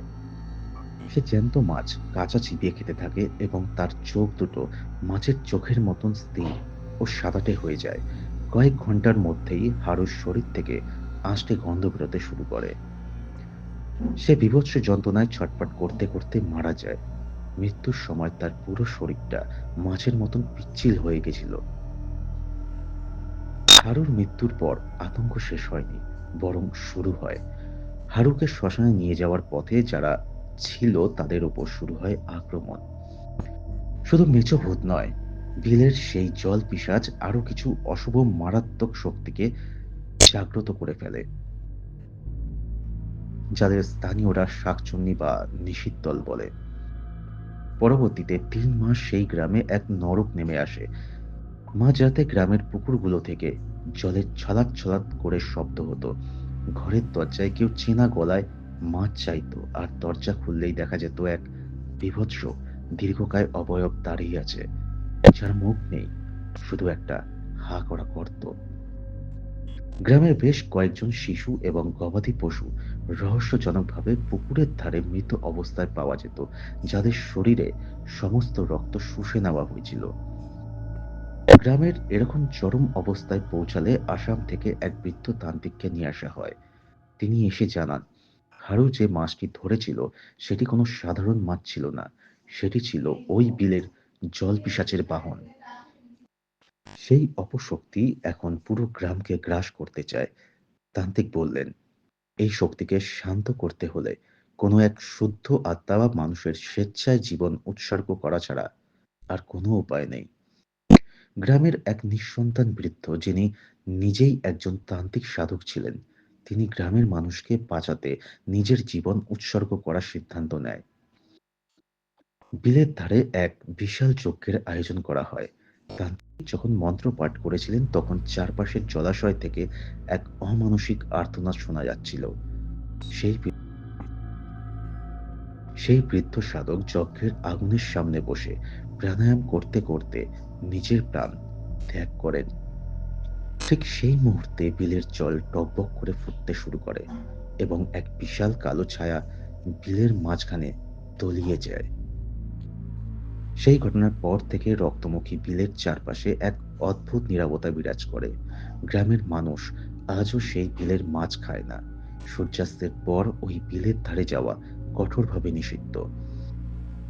সে জ্যান্ত মাছ কাঁচা চিবিয়ে খেতে থাকে এবং তার চোখ দুটো মাছের চোখের মতন স্থির ও সাদাটে হয়ে যায়। কয়েক ঘন্টার মধ্যেই হারুর শরীর থেকে আষ্টে গন্ধ বেরোতে শুরু করে। সে বীভৎস যন্ত্রণায় ছটফট করতে করতে মারা যায়। মৃত্যুর সময় তার পুরো শরীরটা মাছের মতন পিচ্ছিল হয়ে গেছিল। হারুর মৃত্যুর পর আতঙ্ক শেষ হয়নি, বরং শুরু হয়। হারুকে শ্মশানে নিয়ে যাওয়ার পথে যারা ছিল তাদের উপর শুরু হয় আক্রমণ। শুধু মেছো ভূত নয়, বিলের সেই জল পিশাচ আরো কিছু অশুভ মারাত্মক শক্তিকে জাগ্রত করে ফেলে, যাদের স্থানীয়রা শাকচুন্নি বা নিশীথ দল বলে। পরবর্তীতে ৩ মাস সেই গ্রামে এক নরক নেমে আসে। মাঝরাতে গ্রামের পুকুরগুলো থেকে জলের ছলাৎ ছলাৎ করে শব্দ হতো। ঘরের দরজায় কেউ চেনা গলায় মাছ চাইতো, আর দরজা খুললেই দেখা যেত এক বীভৎস দীর্ঘকায় অবয়ব দাঁড়িয়ে আছে, যার মুখ নেই, শুধু একটা হা করা গর্ত। গ্রামের বেশ কয়েকজন শিশু এবং গবাদি পশু রহস্যজনকভাবে পুকুরের ধারে মৃত অবস্থায় পাওয়া যেত, যাদের শরীরে সমস্ত রক্ত শুষে নেওয়া হয়েছিল। গ্রামের এরকম চরম অবস্থায় পৌঁছালে আসাম থেকে এক বৃদ্ধ তান্ত্রিককে নিয়ে আসা হয়। তিনি এসে জানান, হারু যে মাছটি ধরেছিল সেটি কোনো সাধারণ মাছ ছিল না, সেটি ছিল ওই বিলের জলপিশাচের বাহন। সেই অপশক্তি এখন পুরো গ্রামকে গ্রাস করতে চায়। তান্ত্রিক বললেন, এই শক্তিকে শান্ত করতে হলে কোনো এক শুদ্ধ আত্মা বা মানুষের স্বেচ্ছায় জীবন উৎসর্গ করা ছাড়া আর কোনো উপায় নেই। গ্রামের এক নিঃসন্তান বৃদ্ধ, যিনি নিজেই একজন তান্ত্রিক সাধক ছিলেন, তিনি গ্রামের মানুষকে বাঁচাতে নিজের জীবন উৎসর্গ করার সিদ্ধান্ত নেয়। বিলের ধারে এক বিশাল যজ্ঞের আয়োজন করা হয়। তান্ত্রিক যখন মন্ত্র পাঠ করেছিলেন তখন চারপাশের জলাশয় থেকে এক অমানসিক আর্তনাদ শোনা যাচ্ছিল। সেই সেই বৃদ্ধ সাধক যজ্ঞের আগুনের সামনে বসে প্রাণায়াম করতে করতে নিজের প্রাণ ত্যাগ করেন। ঠিক সেই মুহূর্তে বিলের জল টগবগ করে ফুটতে শুরু করে এবং এক বিশাল কালো ছায়া বিলের মাঝখানে তলিয়ে যায়। সেই ঘটনার পর থেকে রক্তমুখী বিলের চারপাশে এক অদ্ভুত নীরবতা বিরাজ করে। গ্রামের মানুষ আজও সেই বিলের মাছ খায় না। সূর্যাস্তের পর ওই বিলের ধারে যাওয়া কঠোরভাবে নিষিদ্ধ।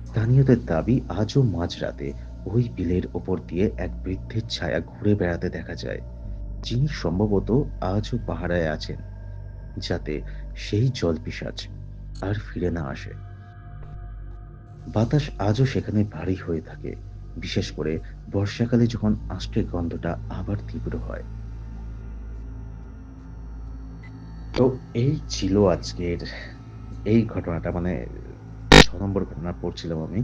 স্থানীয়দের দাবি, আজও মাঝরাতে ওই বিলের ওপর দিয়ে এক বৃদ্ধের ছায়া ঘুরে বেড়াতে দেখা যায়, যিনি সম্ভবত আজও পাহারায় আছেন, যাতে সেই জলপিশাচ আর ফিরে না আসে। বাতাস আজও সেখানে ভারী হয়ে থাকে, বিশেষ করে বর্ষাকালে যখন আষ্টের গন্ধটা আবার তীব্র হয়। তো এই ছিল আজকের এই ঘটনাটা, মানে ৬ নম্বর ঘটনা পড়ছিলাম আমি।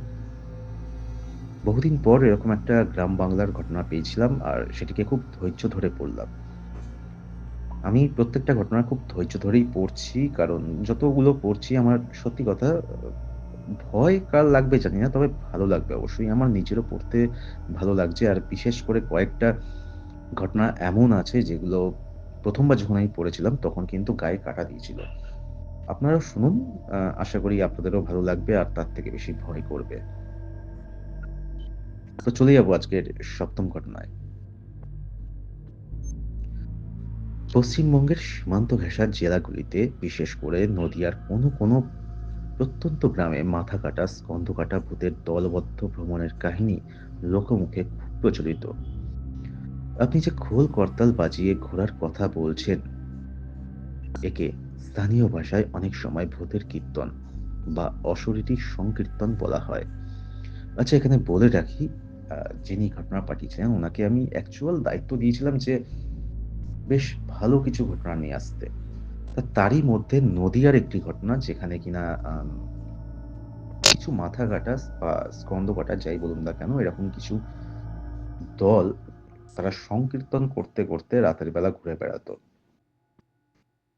বহুদিন পর এরকম একটা গ্রাম বাংলার ঘটনা পেয়েছিলাম আর সেটিকে খুব ধৈর্য ধরে পড়লাম। আমি প্রত্যেকটা ঘটনা খুব ধৈর্য ধরেই পড়ছি। কারণ যতগুলো পড়ছি আমার সত্যি কথা ভয় কার লাগবে জানি না। তবে ভালো লাগবে অবশ্যই। আমার নিজেরও পড়তে ভালো লাগছে। আর বিশেষ করে কয়েকটা ঘটনা এমন আছে যেগুলো ১ম বার যখন আমি পড়েছিলাম তখন কিন্তু গায়ে কাঁটা দিয়েছিল। আপনারাও শুনুন। আশা করি আপনাদেরও ভালো লাগবে আর তার থেকে বেশি ভয় করবে। তো চলে যাবো আজকের ৭ম ঘটনায়। পশ্চিমবঙ্গের সীমান্ত ঘেঁষা জেলাগুলিতে, বিশেষ করে নদীয়ার কোনো প্রত্যন্ত গ্রামে মাথা কাটা, স্কন্ধ কাটা ভূতের দলবদ্ধ ভ্রমণের কাহিনী লোকমুখে খুব প্রচলিত। আপনি যে খোল করতাল বাজিয়ে ঘোরার কথা বলছেন, একে স্থানীয় ভাষায় অনেক সময় ভূতের কীর্তন বা অশরীরী সংকীর্তন বলা হয়। আচ্ছা, এখানে বলে রাখি, যিনি ঘটনা পাঠিয়েছিলেন উনাকে আমি অ্যাকচুয়াল দায়িত্ব দিয়েছিলাম যে বেশ ভালো কিছু ঘটনা নিয়ে আসতে। তারই মধ্যে নদীয়ার একটি ঘটনা যেখানে কিনা কিছু মাথা কাটা বা স্কন্ধ কাটা যাই বলুন না কেন, এরকম কিছু দল তারা সংকীর্তন করতে রাতের বেলা ঘুরে বেড়াতো।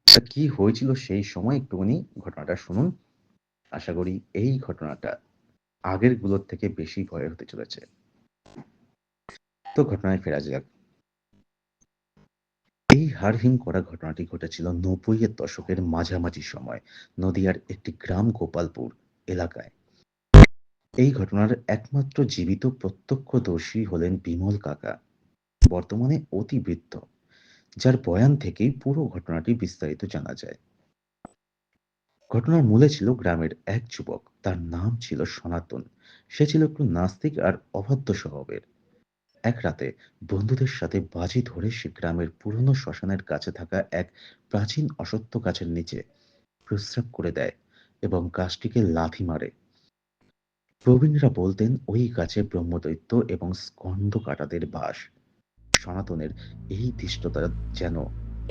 তা কি হয়েছিল সেই সময় একটুখানি ঘটনাটা শুনুন। আশা করি এই ঘটনাটা আগের গুলোর থেকে বেশি ভয়ের হতে চলেছে। তো ঘটনায় ফেরা যাক। এই হাড়হিম করা ঘটনাটি ঘটেছিল ৯০ এর দশকের মাঝামাঝি সময় নদিয়ার একটি গ্রাম গোপালপুর এলাকায়। এই ঘটনার একমাত্র জীবিত প্রত্যক্ষদর্শী হলেন বিমল কাকা, বর্তমানে অতি বৃদ্ধ, যার বয়ান থেকেই পুরো ঘটনাটি বিস্তারিত জানা যায়। ঘটনার মূলে ছিল গ্রামের এক যুবক, তার নাম ছিল সনাতন। সে ছিল একটু নাস্তিক আর অবাধ্য স্বভাবের। এক রাতে বন্ধুদের সাথে বাজি ধরে সে গ্রামের পুরনো শ্মশানের কাছে থাকা এক প্রাচীন অশ্বত্থ গাছের নিচে প্রস্রাব করে দেয় এবং গাছটিকে লাথি মারে। প্রবীণরা বলতেন ওই গাছে ব্রহ্মদৈত্য এবং স্কন্ধ কাটাদের বাস। সনাতনের এই ধৃষ্টতা যেন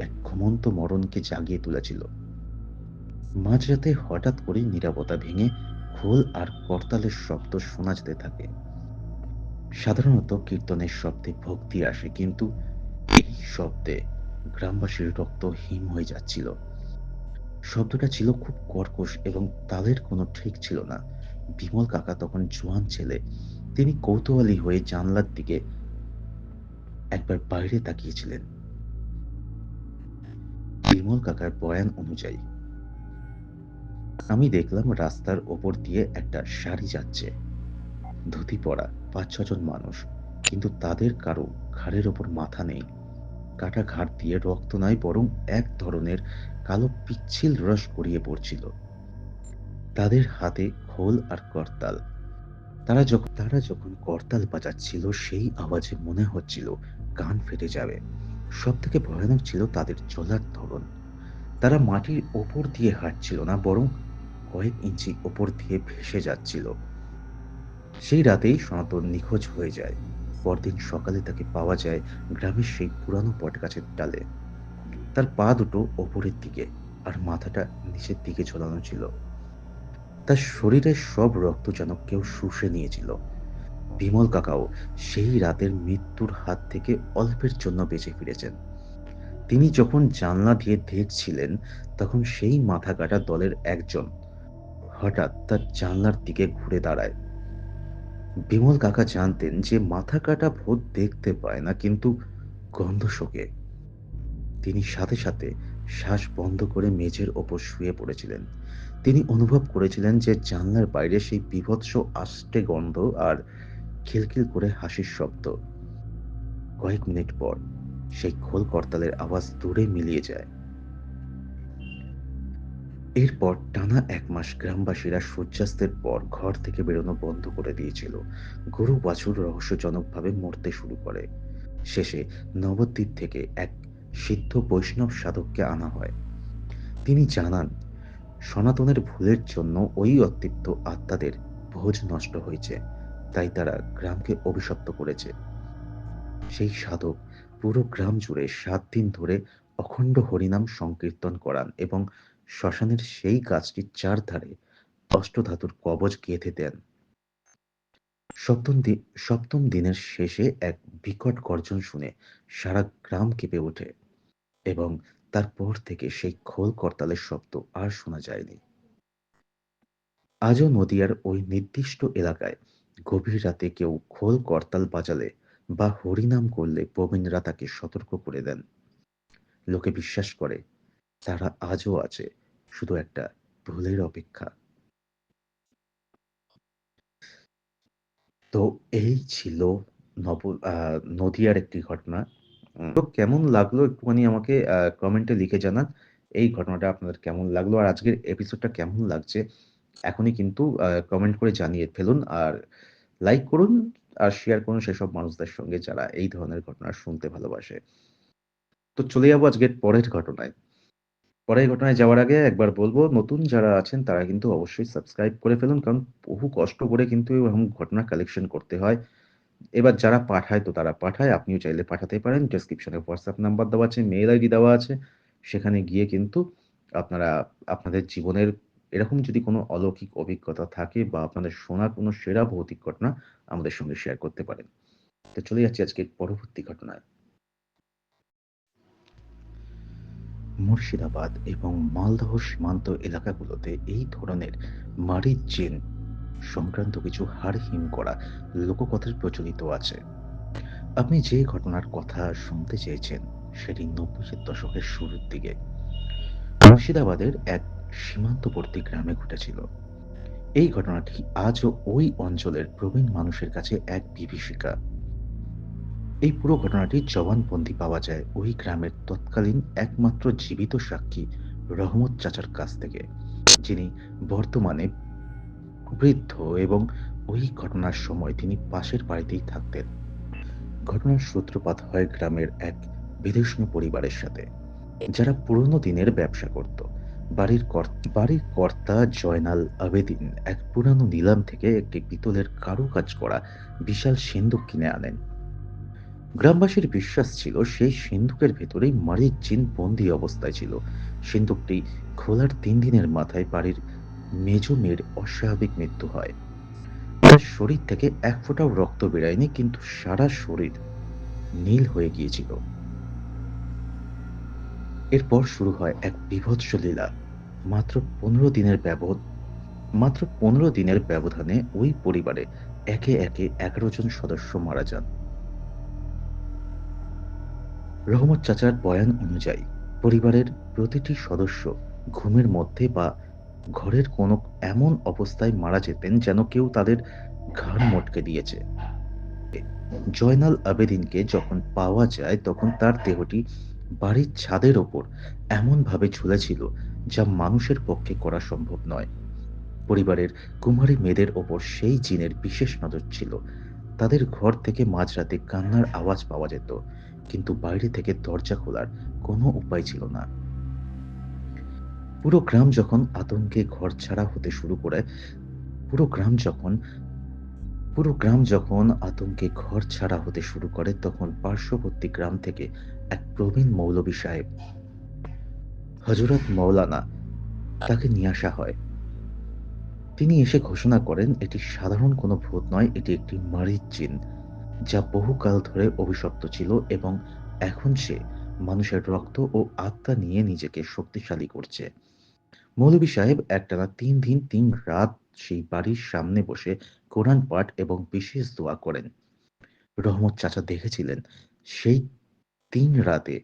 এক ঘুমন্ত মরণকে জাগিয়ে তুলেছিল। মাঝরাতে হঠাৎ করেই নীরবতা ভেঙে খোল আর করতালের শব্দ শোনা যেতে থাকে। সাধারণত কীর্তনের শব্দে ভক্তি আসে, কিন্তু এই শব্দে গ্রামবাসীর রক্ত হিম হয়ে যাচ্ছিল। শব্দটা ছিল খুব কর্কশ এবং তালের কোনো ঠিক ছিল না। বিমল কাকা তখন জোয়ান ছেলে। তিনি কৌতূহলী হয়ে জানলার দিকে একবার বাইরে তাকিয়েছিলেন। বিমল কাকার বয়ান অনুযায়ী, আমি দেখলাম রাস্তার ওপর দিয়ে একটা সারি যাচ্ছে, ধুতি পরা ৫-৬ জন মানুষ, কিন্তু তাদের কারো ঘাড়ের ওপর মাথা নেই। কাটা ঘাড় দিয়ে রক্ত নয়, বরং এক ধরনের কালো পিচ্ছিল রস গড়িয়ে পড়ছিল। তাদের হাতে খোল আর করতাল। তারা যখন করতাল বাজাচ্ছিল সেই আওয়াজে মনে হচ্ছিল কান ফেটে যাবে। সব থেকে ভয়ানক ছিল তাদের চলার ধরন। তারা মাটির ওপর দিয়ে হাঁটছিল না, বরং কয়েক ইঞ্চি ওপর দিয়ে ভেসে যাচ্ছিল। সেই রাতেই সনাতন নিখোঁজ হয়ে যায়। পরদিন সকালে তাকে পাওয়া যায় গ্রামের সেই পুরানো বটগাছের ডালে। তার পা দুটো ওপরের দিকে আর মাথাটা নিচের দিকে ঝোলানো ছিল। তার শরীরের সব রক্ত যেন কেউ শুষে নিয়েছিল। বিমল কাকাও সেই রাতের মৃত্যুর হাত থেকে অল্পের জন্য বেঁচে ফিরেছেন। তিনি যখন জানলা দিয়ে দেখছিলেন, তখন সেই মাথা কাটা দলের একজন হঠাৎ তার জানলার দিকে ঘুরে দাঁড়ায়। বিমল কাকা জানতেন যে মাথা কাটা ভূত দেখতে পায় না, কিন্তু গন্ধ শোকে। তিনি সাথে সাথে শ্বাস বন্ধ করে মেঝের ওপর শুয়ে পড়েছিলেন। তিনি অনুভব করেছিলেন যে জানলার বাইরে সেই বীভৎস আষ্টে গন্ধ আর খিলখিল করে হাসির শব্দ। কয়েক মিনিট পর সেই খোল করতালের আওয়াজ দূরে মিলিয়ে যায়। এরপর টানা ১ মাস গ্রামবাসীরা সূর্যাস্তের পর ঘর থেকে বেরোনো বন্ধ করে দিয়েছিল। গরু বাছুর রহস্যজনকভাবে মরতে শুরু করে। শেষে নবদ্বীপ থেকে এক সিদ্ধ বৈষ্ণব সাধককে আনা হয়। তিনি জানান সনাতনের ভুলের জন্য ওই অতৃপ্ত আত্মাদের ভোজ নষ্ট হয়েছে, তাই তারা গ্রামকে অভিশপ্ত করেছে। সেই সাধক পুরো গ্রাম জুড়ে 7 দিন ধরে অখণ্ড হরিনাম সংকীর্তন করান এবং শ্মশানের সেই গাছটির চারধারে অষ্টধাতুর কবচ গেঁথে দেন। সপ্তম দিনের শেষে এক বিকট গর্জন শুনে সারা গ্রাম কেঁপে ওঠে এবং তারপর থেকে সেই খোল করতালের শব্দ আর শোনা যায়নি। আজও নদিয়ার ওই নির্দিষ্ট এলাকায় গভীর রাতে কেউ খোল করতাল বাজালে বা হরিনাম করলে প্রবীণরা তাকে সতর্ক করে দেন। লোকে বিশ্বাস করে তারা আজও আছে, শুধু একটা ভুলের অপেক্ষা। তো এই ছিল নব নদিয়ার একটি ঘটনা। তো কেমন লাগলো একটুখানি আমাকে কমেন্টে লিখে জানান। এই ঘটনাটা আপনাদের কেমন লাগলো? আর আজকের এপিসোডটা কেমন লাগছে? এখনই কিন্তু কমেন্ট করে জানিয়ে ফেলুন। আর লাইক করুন আর শেয়ার করুন সেসব মানুষদের সঙ্গে যারা এই ধরনের ঘটনা শুনতে ভালোবাসে। তো চলে যাবো আজকের পরের ঘটনায়। পরের ঘটনায় যাওয়ার আগে একবার বলব, নতুন যারা আছেন তারা কিন্তু অবশ্যই সাবস্ক্রাইব করে ফেলুন। কারণ বহু কষ্ট করে কিন্তু এরকম ঘটনা কালেকশন করতে হয়। এবার যারা পাঠায় তো তারা পাঠায়। আপনিও চাইলে পাঠাতে পারেন। ডেসক্রিপশনে WhatsApp নাম্বার দেওয়া আছে, মেইল আইডি দেওয়া আছে। সেখানে গিয়ে কিন্তু আপনারা আপনাদের জীবনের এরকম যদি কোনো অলৌকিক অভিজ্ঞতা থাকে বা আপনাদের শোনা কোনো সেরা ভৌতিক ঘটনা আমাদের সঙ্গে শেয়ার করতে পারেন। তো চলে যাচ্ছি আজকের পরবর্তী ঘটনায়। মুর্শিদাবাদ এবং মালদহ সীমান্ত এলাকাগুলোতে এই ধরনের মারিচ জিন সংক্রান্ত কিছু হাড়হিম করা লোককথার প্রচলিত আছে। আপনি যে ঘটনার কথা শুনতে চেয়েছেন সেটি ৯০-এর দশকের শুরুর দিকে মুর্শিদাবাদের এক সীমান্তবর্তী গ্রামে ঘটেছিল। এই ঘটনাটি আজও ওই অঞ্চলের প্রবীণ মানুষের কাছে এক বিভীষিকা। এই পুরো ঘটনাটির জবানবন্দি পাওয়া যায় ওই গ্রামের তৎকালীন একমাত্র জীবিত সাক্ষী রহমত চাচার কাছ থেকে, যিনি বর্তমানে বৃদ্ধ এবং ওই ঘটনার সময় তিনি পাশের বাড়িতেই থাকতেন। ঘটনার সূত্রপাত হয় গ্রামের এক বিদেশী পরিবারের সাথে, যারা পুরনো দিনের ব্যবসা করত। বাড়ির কর্তা জয়নাল আবেদিন এক পুরানো নিলাম থেকে একটি পিতলের কারুকাজ করা বিশাল সিন্দুক কিনে আনেন। গ্রামবাসীর বিশ্বাস ছিল সেই সিন্দুকের ভেতরেই মারিচ জিন বন্দী অবস্থায় ছিল। সিন্দুকটি খোলার 3 দিনের মাথায় বাড়ির মেজ মেয়ের অস্বাভাবিক মৃত্যু হয়। তার শরীর থেকে এক ফোঁটাও রক্ত বেরায়নি, কিন্তু সারা শরীর নীল হয়ে গিয়েছিল। এরপর শুরু হয় এক বীভৎস লীলা। মাত্র 15 দিনের মাত্র 15 দিনের ব্যবধানে ওই পরিবারে একে একে 11 জন সদস্য মারা যান। রহমত চাচার বয়ান অনুযায়ী পরিবারের প্রতিটি সদস্য ঘুমের মধ্যে বা ঘরের কোনো এমন অবস্থায় মারা যেতেন যেন কেউ তাদের ঘাড় মটকে দিয়েছে। জয়নাল আবেদিনকে যখন পাওয়া যায় তখন তার দেহটি বাড়ির ছাদের ওপর এমনভাবে ঝুলেছিল যা মানুষের পক্ষে করা সম্ভব নয়। পরিবারের কুমারী মেয়েদের ওপর সেই জিনের বিশেষ নজর ছিল। তাদের ঘর থেকে মাঝরাতে কান্নার আওয়াজ পাওয়া যেত, কিন্তু বাইরে থেকে দরজা খোলার কোনো উপায় ছিল না। পুরো গ্রাম যখন আতঙ্কে ঘরছাড়া হতে শুরু করে পুরো গ্রাম যখন পুরো গ্রাম যখন আতঙ্কে ঘরছাড়া হতে শুরু করে তখন পার্শ্ববর্তী গ্রাম থেকে এক প্রবীণ মৌলভী সাহেব, হযরত মৌলানা, তাকে নিয়ে আসা হয়। তিনি এসে ঘোষণা করেন এটি সাধারণ কোনো ভূত নয়, এটি একটি মারিচ জিন, যা বহুকাল ধরে অভিশপ্ত ছিল এবং এখন সে মানুষের রক্ত ও আত্মা নিয়ে নিজেকে শক্তিশালী করছে। মৌলভী সাহেব একটানা 3 দিন 3 রাত সেই বাড়ির সামনে বসে কোরআন পাঠ এবং বিশেষ দোয়া করেন। রহমত চাচা দেখেছিলেন সেই 3 রাতে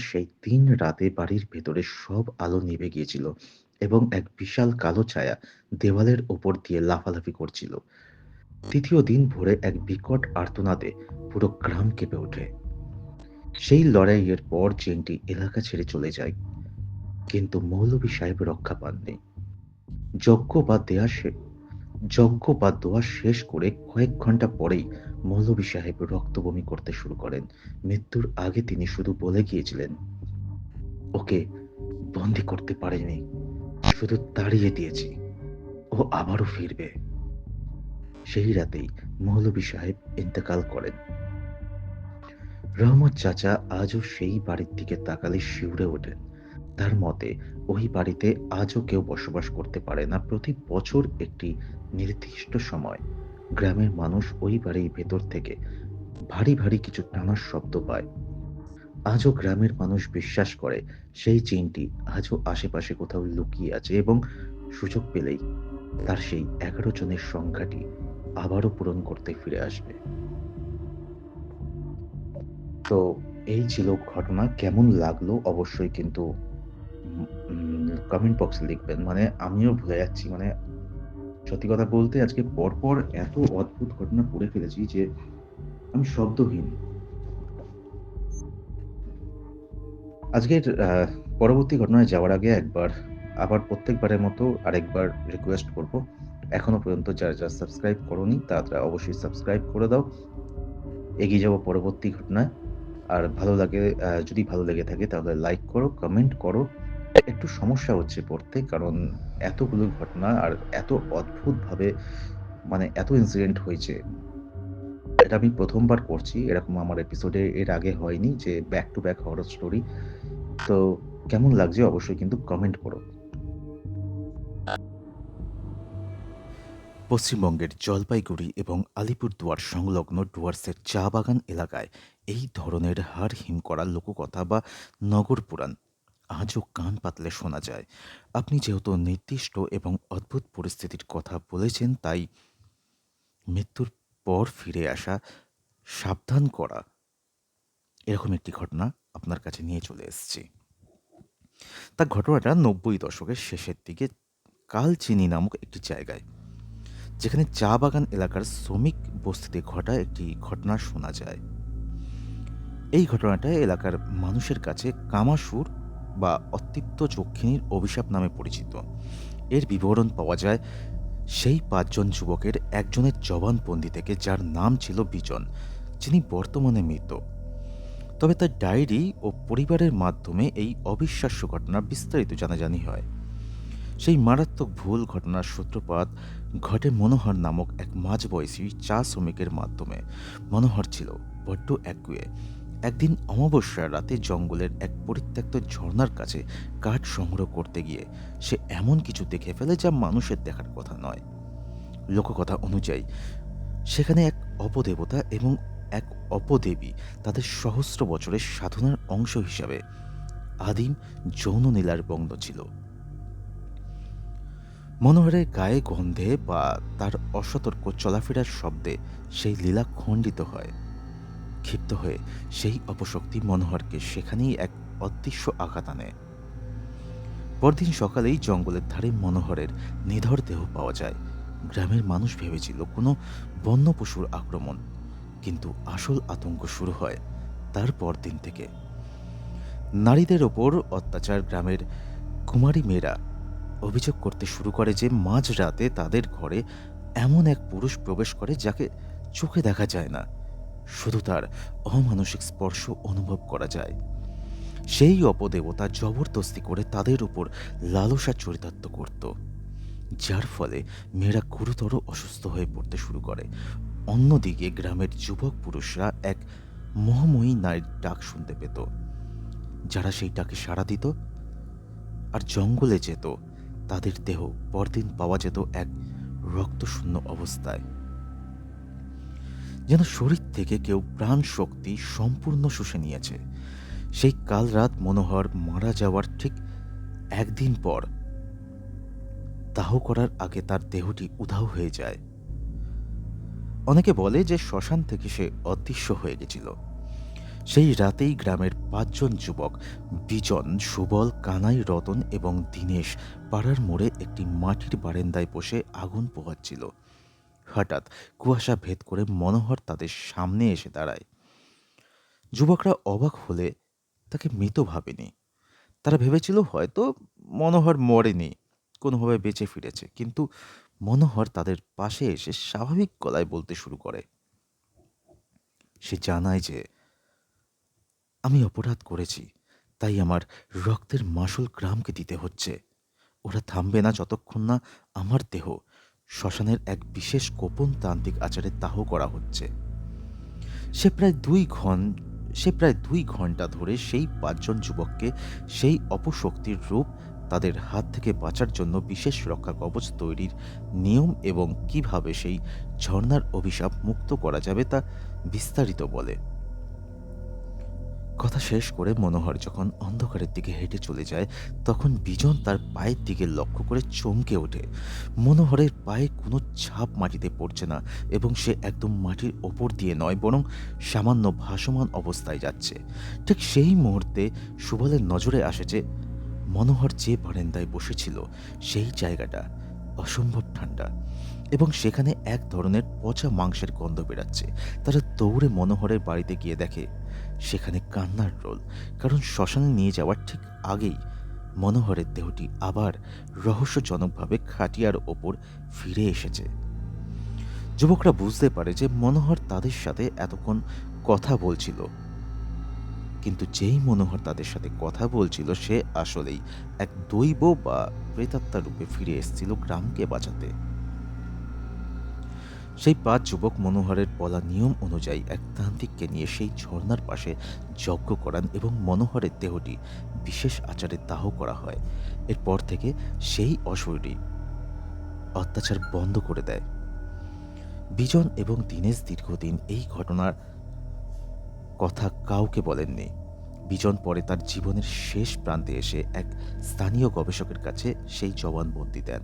সেই 3 রাতে বাড়ির ভেতরে সব আলো নিভে গিয়েছিল এবং এক বিশাল কালো ছায়া দেওয়ালের ওপর দিয়ে লাফালাফি করছিল। 3য় দিন ভোরে এক বিকট আর্তনাদে পুরো গ্রাম কেঁপে ওঠে। সেই লড়াইয়ের পর জিনটি এলাকা ছেড়ে চলে যায়, কিন্তু মৌলভী সাহেব রক্ষা পাননি। যজ্ঞ বা দেয়া শে যজ্ঞ বা দোয়া শেষ করে কয়েক ঘন্টা পরেই মৌলভী সাহেব রক্তবমি করতে শুরু করেন। মৃত্যুর আগে তিনি শুধু বলে গিয়েছিলেন, ওকে বন্দি করতে পারিনি, শুধু তাড়িয়ে দিয়েছি। ও আবারও ফিরবে। সেই রাতেই মৌলভী সাহেব ইন্তেকাল করেন। রহমত চাচা আজও সেই বাড়ির দিকে তাকালে শিউরে ওঠেন। তার মতে ওই বাড়িতে আজও কেউ বসবাস করতে পারে না। প্রতি বছর একটি নির্দিষ্ট সময় গ্রামের মানুষ ওই বাড়ির ভেতর থেকে ভারী ভারী কিছু টানার শব্দ পায়। আজও গ্রামের মানুষ বিশ্বাস করে সেই জিনটি আজও আশেপাশে কোথাও লুকিয়ে আছে এবং সুযোগ পেলেই তার সেই 11 জনের সংখ্যাটি আবারও পূরণ করতে ফিরে আসবে। তো এই ছিল ঘটনা। কেমন লাগলো অবশ্যই কিন্তু কমেন্ট বক্সে লিখবেন। মানে আমিও ভুলে যাচ্ছি। মানে সত্যি কথা বলতে আজকে পরপর এত অদ্ভুত ঘটনা পড়ে ফেলেছি যে আমি শব্দহীন। আজকের পরবর্তী ঘটনায় যাওয়ার আগে আবার প্রত্যেকবারের মতো আরেকবার রিকোয়েস্ট করব। এখনো পর্যন্ত যারা সাবস্ক্রাইব করোনি তারা অবশ্যই সাবস্ক্রাইব করে দাও। এগিয়ে যাব পরবর্তী ঘটনায়। আর যদি ভালো লেগে থাকে তাহলে লাইক করো, কমেন্ট করো। একটু সমস্যা হচ্ছে পড়তে, কারণ এতগুলো ঘটনা আর এত অদ্ভুতভাবে মানে এত ইনসিডেন্ট হয়েছে। এটা আমি ১ম বার করছি। এরকম আমার এপিসোডে এর আগে হয়নি যে back to back horror story. তো কেমন লাগছে অবশ্যই কিন্তু কমেন্ট করো। পশ্চিমবঙ্গের জলপাইগুড়ি এবং আলিপুরদুয়ার সংলগ্ন ডুয়ার্সের চা বাগান এলাকায় এই ধরনের হাড়হিম করা লোককথা বা নগর পুরাণ আজও কান পাতলে শোনা যায়। আপনি যেহেতু নির্দিষ্ট এবং অদ্ভুত পরিস্থিতির কথা বলেছেন, তাই মৃত্যুর পর ফিরে আসা, সাবধান করা, এরকম একটি ঘটনা আপনার কাছে নিয়ে চলে এসেছি। তার ঘটনাটা ৯০ দশকের শেষের দিকে কালচিনি নামক একটি জায়গায়, যেখানে চা বাগান এলাকার শ্রমিক বস্তিতে ঘটা একটি ঘটনা শোনা যায়। এই ঘটনাটা এলাকার মানুষের কাছে কামাসুর বা অতৃপ্ত যক্ষিণীর অভিশাপ নামে পরিচিত। এর বিবরণ পাওয়া যায় সেই ৫ জন যুবকের একজনের জবানবন্দি থেকে, যার নাম ছিল বিজন, যিনি বর্তমানে মৃত। তবে তার ডায়েরি ও পরিবারের মাধ্যমে এই অবিশ্বাস্য ঘটনার বিস্তারিত জানাজানি হয়। সেই মারাত্মক ভুল ঘটনার সূত্রপাত ঘটে মনোহর নামক এক মাঝবয়সী চা শ্রমিকের মাধ্যমে। মনোহর ছিল বড্ড একগুঁয়ে। একদিন অমাবস্যার রাতে জঙ্গলের এক পরিত্যক্ত ঝর্ণার কাছে কাঠ সংগ্রহ করতে গিয়ে সে এমন কিছু দেখে ফেলে যা মানুষের দেখার কথা নয়। লোককথা অনুযায়ী সেখানে এক অপদেবতা এবং এক অপদেবী তাদের সহস্র বছরের সাধনার অংশ হিসাবে আদিম যৌন লীলার বন্ধ ছিল। মনোহরের গায়ে গন্ধে বা তার অসতর্ক চলাফেরার শব্দে সেই লীলা খণ্ডিত হয়। ক্ষিপ্ত হয়ে সেই অপশক্তি মনোহরকে সেখানেই এক অদৃশ্য আঘাত আনে। পরদিন সকালেই জঙ্গলের ধারে মনোহরের নিধর দেহ পাওয়া যায়। গ্রামের মানুষ ভেবেছিল কোনো বন্য পশুর আক্রমণ, কিন্তু আসল আতঙ্ক শুরু হয় তার পরদিন থেকে। নারীদের ওপর অত্যাচার গ্রামের কুমারী মেয়েরা অভিযোগ করতে শুরু করে যে মাঝরাতে তাদের ঘরে এমন এক পুরুষ প্রবেশ করে যাকে চোখে দেখা যায় না, শুধু তার অমানসিক স্পর্শ অনুভব করা যায়। সেই অপদেবতা জবরদস্তি করে তাদের উপর লালসা চরিতার্থ করত, যার ফলে মেয়েরা গুরুতর অসুস্থ হয়ে পড়তে শুরু করে। অন্যদিকে গ্রামের যুবক পুরুষরা এক মোহময়ী নারীর ডাক শুনতে পেত, যারা সেই ডাকে সাড়া দিত আর জঙ্গলে যেত। তাদের দেহ পরদিন পাওয়া যেত এক রক্তশূন্য অবস্থায়, যেন শরীর থেকে কেউ প্রাণ শক্তি সম্পূর্ণ শুষে নিয়েছে। সেই কাল রাত মনোহর মারা যাওয়ার ঠিক একদিন পর দাহ করার আগে তার দেহটি উধাও হয়ে যায়। অনেকে বলে যে শ্মশান থেকে সে অদৃশ্য হয়ে গেছিল। সেই রাতেই গ্রামের ৫ জন যুবক বিজন, সুবল, কানাই, রতন এবং দীনেশ পাড়ার মোড়ে একটি মাটির বারান্দায় বসে আগুন পোহাচ্ছিল। হঠাৎ কুয়াশা ভেদ করে মনোহর তাদের সামনে এসে দাঁড়ায়। যুবকরা অবাক হলে তাকে মৃত ভাবেনি। তারা ভেবেছিল হয়তো মনোহর মরেনি, কোনোভাবে বেঁচে ফিরেছে। কিন্তু মনোহর তাদের পাশে এসে স্বাভাবিক গলায় বলতে শুরু করে। সে জানায় যে আমি অপরাধ করেছি, তাই আমার রক্তের মাসুল গ্রামকে দিতে হচ্ছে। ওরা থামবে না যতক্ষণ না আমার দেহ শ্মশানের এক বিশেষ গোপন তান্ত্রিক আচারে দাহ করা হচ্ছে। সে প্রায় ২ ঘন্টা ধরে সেই ৫ জন যুবককে সেই অপশক্তির রূপ, তাদের হাত থেকে বাঁচার জন্য বিশেষ রক্ষা কবচ তৈরির নিয়ম এবং কিভাবে সেই ঝর্ণার অভিশাপ মুক্ত করা যাবে তা বিস্তারিত বলে। কথা শেষ করে মনোহর যখন অন্ধকারের দিকে হেঁটে চলে যায়, তখন বিজন তার পায়ের দিকে লক্ষ্য করে চমকে ওঠে। মনোহরের পায়ে কোনো ছাপ মাটিতে পড়ছে না এবং সে একদম মাটির ওপর দিয়ে নয়, বরং সামান্য ভাসমান অবস্থায় যাচ্ছে। ঠিক সেই মুহূর্তে সুবলের নজরে আসে যে মনোহর যে বারান্দায় বসেছিল সেই জায়গাটা অসম্ভব ঠান্ডা এবং সেখানে এক ধরনের পচা মাংসের গন্ধ বেরাচ্ছে। তারা দৌড়ে মনোহরের বাড়িতে গিয়ে দেখে সেখানে কান্নার রোল, কারণ শ্মশানে নিয়ে যাওয়ার ঠিক আগেই মনোহরের দেহটি আবার রহস্যজনকভাবে খাটিয়ার ওপর ফিরে এসেছে। যুবকরা বুঝতে পারে যে মনোহর তাদের সাথে এতক্ষণ কথা বলছিল, কিন্তু যেই মনোহর তাদের সাথে কথা বলছিল সে আসলেই এক দৈব বা প্রেতাত্মা রূপে ফিরে এসেছিল গ্রামকে বাঁচাতে। সেই ৫ যুবক মনোহরের বলা নিয়ম অনুযায়ী এক তান্ত্রিককে নিয়ে সেই ঝর্ণার পাশে যজ্ঞ করান এবং মনোহরের দেহটি বিশেষ আচারে দাহ করা হয়। এরপর থেকে সেই অশরীরী অত্যাচার বন্ধ করে দেয়। বিজন এবং দীনেশ দীর্ঘদিন এই ঘটনার কথা কাউকে বলেননি। বিজন পরে তার জীবনের শেষ প্রান্তে এসে এক স্থানীয় গবেষকের কাছে সেই জবানবন্দি দেন।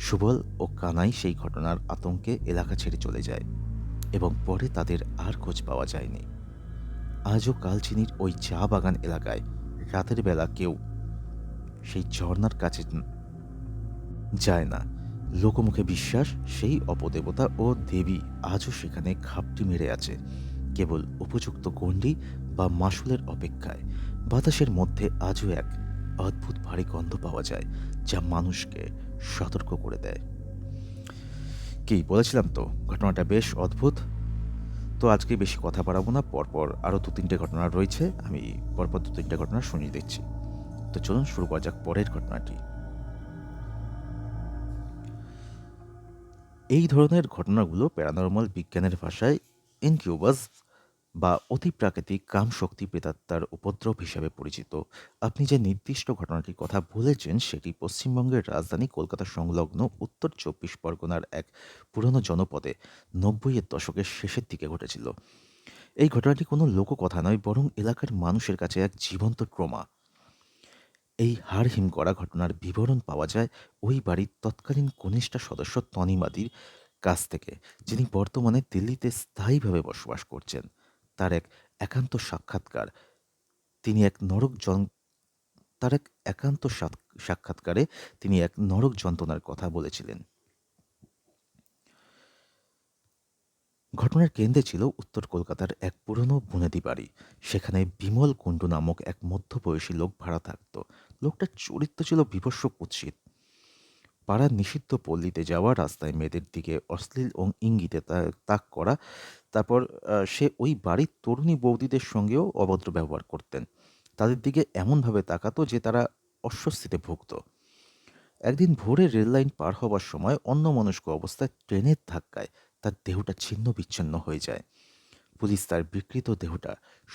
সুবল ও কানাই সেই ঘটনার আতঙ্কে এলাকা ছেড়ে চলে যায় এবং পরে তাদের আর খোঁজ পাওয়া যায়নি। আজও কালচিনির ওই চা বাগান এলাকায় রাতের বেলা কেউ সেই ঝর্ণার কাছে যায় না। লোকমুখে বিশ্বাস সেই অপদেবতা ও দেবী আজও সেখানে ঘাপটি মেরে আছে, কেবল উপযুক্ত গণ্ডি বা মাসুলের অপেক্ষায়। বাতাসের মধ্যে আজও এক অদ্ভুত ভারী গন্ধ পাওয়া যায় যা মানুষকে সতর্ক করে দেয়। কি বলেছিলাম তো, ঘটনাটা বেশ অদ্ভুত। তো আজকে বেশি কথা বাড়াবো না, পরপর আরও ২-৩টে ঘটনা রয়েছে, আমি পরপর ২-৩টে ঘটনা শুনিয়ে দিচ্ছি। তো চলুন শুরু করা যাক পরের ঘটনাটি। এই ধরনের ঘটনাগুলো প্যারানরমাল বিজ্ঞানের ভাষায় ইনকিউবাস বা অতিপ্রাকৃতিক কামশক্তি প্রেতাত্মার উপদ্রব হিসাবে পরিচিত। আপনি যে নির্দিষ্ট ঘটনাটির কথা বলেছেন সেটি পশ্চিমবঙ্গের রাজধানী কলকাতা সংলগ্ন উত্তর ২৪ পরগনার এক পুরনো জনপদে ৯০-এর দশকের শেষের দিকে ঘটেছিল। এই ঘটনাটি কোনো লোককথা নয়, বরং এলাকার মানুষের কাছে এক জীবন্ত ট্রমা। এই হাড়হিম করা ঘটনার বিবরণ পাওয়া যায় ওই বাড়ির তৎকালীন কনিষ্ঠা সদস্য তনিমাদির কাছ থেকে, যিনি বর্তমানে দিল্লিতে স্থায়ীভাবে বসবাস করছেন। তার এক একান্ত সাক্ষাৎকার তিনি এক নরক জন তার এক একান্ত সাক্ষাৎকারে তিনি এক নরক যন্ত্রণার কথা বলেছিলেন। ঘটনার কেন্দ্রে ছিল উত্তর কলকাতার এক পুরনো বুনেদি বাড়ি। সেখানে বিমল কুণ্ডু নামক এক মধ্যবয়সী লোক ভাড়া থাকত। লোকটার চরিত্র ছিল বীভৎস কুৎসিত। পাড়ার নিষিদ্ধ পল্লীতে যাওয়া, রাস্তায় মেয়েদের দিকে অশ্লীল ও ইঙ্গিতে তাক করা, তারপর সে ওই বাড়ির তরুণী বৌদিদের সঙ্গেও অভদ্র ব্যবহার করতেন। তাদের দিকে এমনভাবে তাকাতো যে তারা অস্বস্তিতে ভুগত। একদিন ভোরে রেললাইন পার হবার সময় অন্যমনস্ক অবস্থায় ট্রেনের ধাক্কায় তার দেহটা ছিন্ন বিচ্ছিন্ন হয়ে যায়। পুলিশ তার বিকৃত দেহটা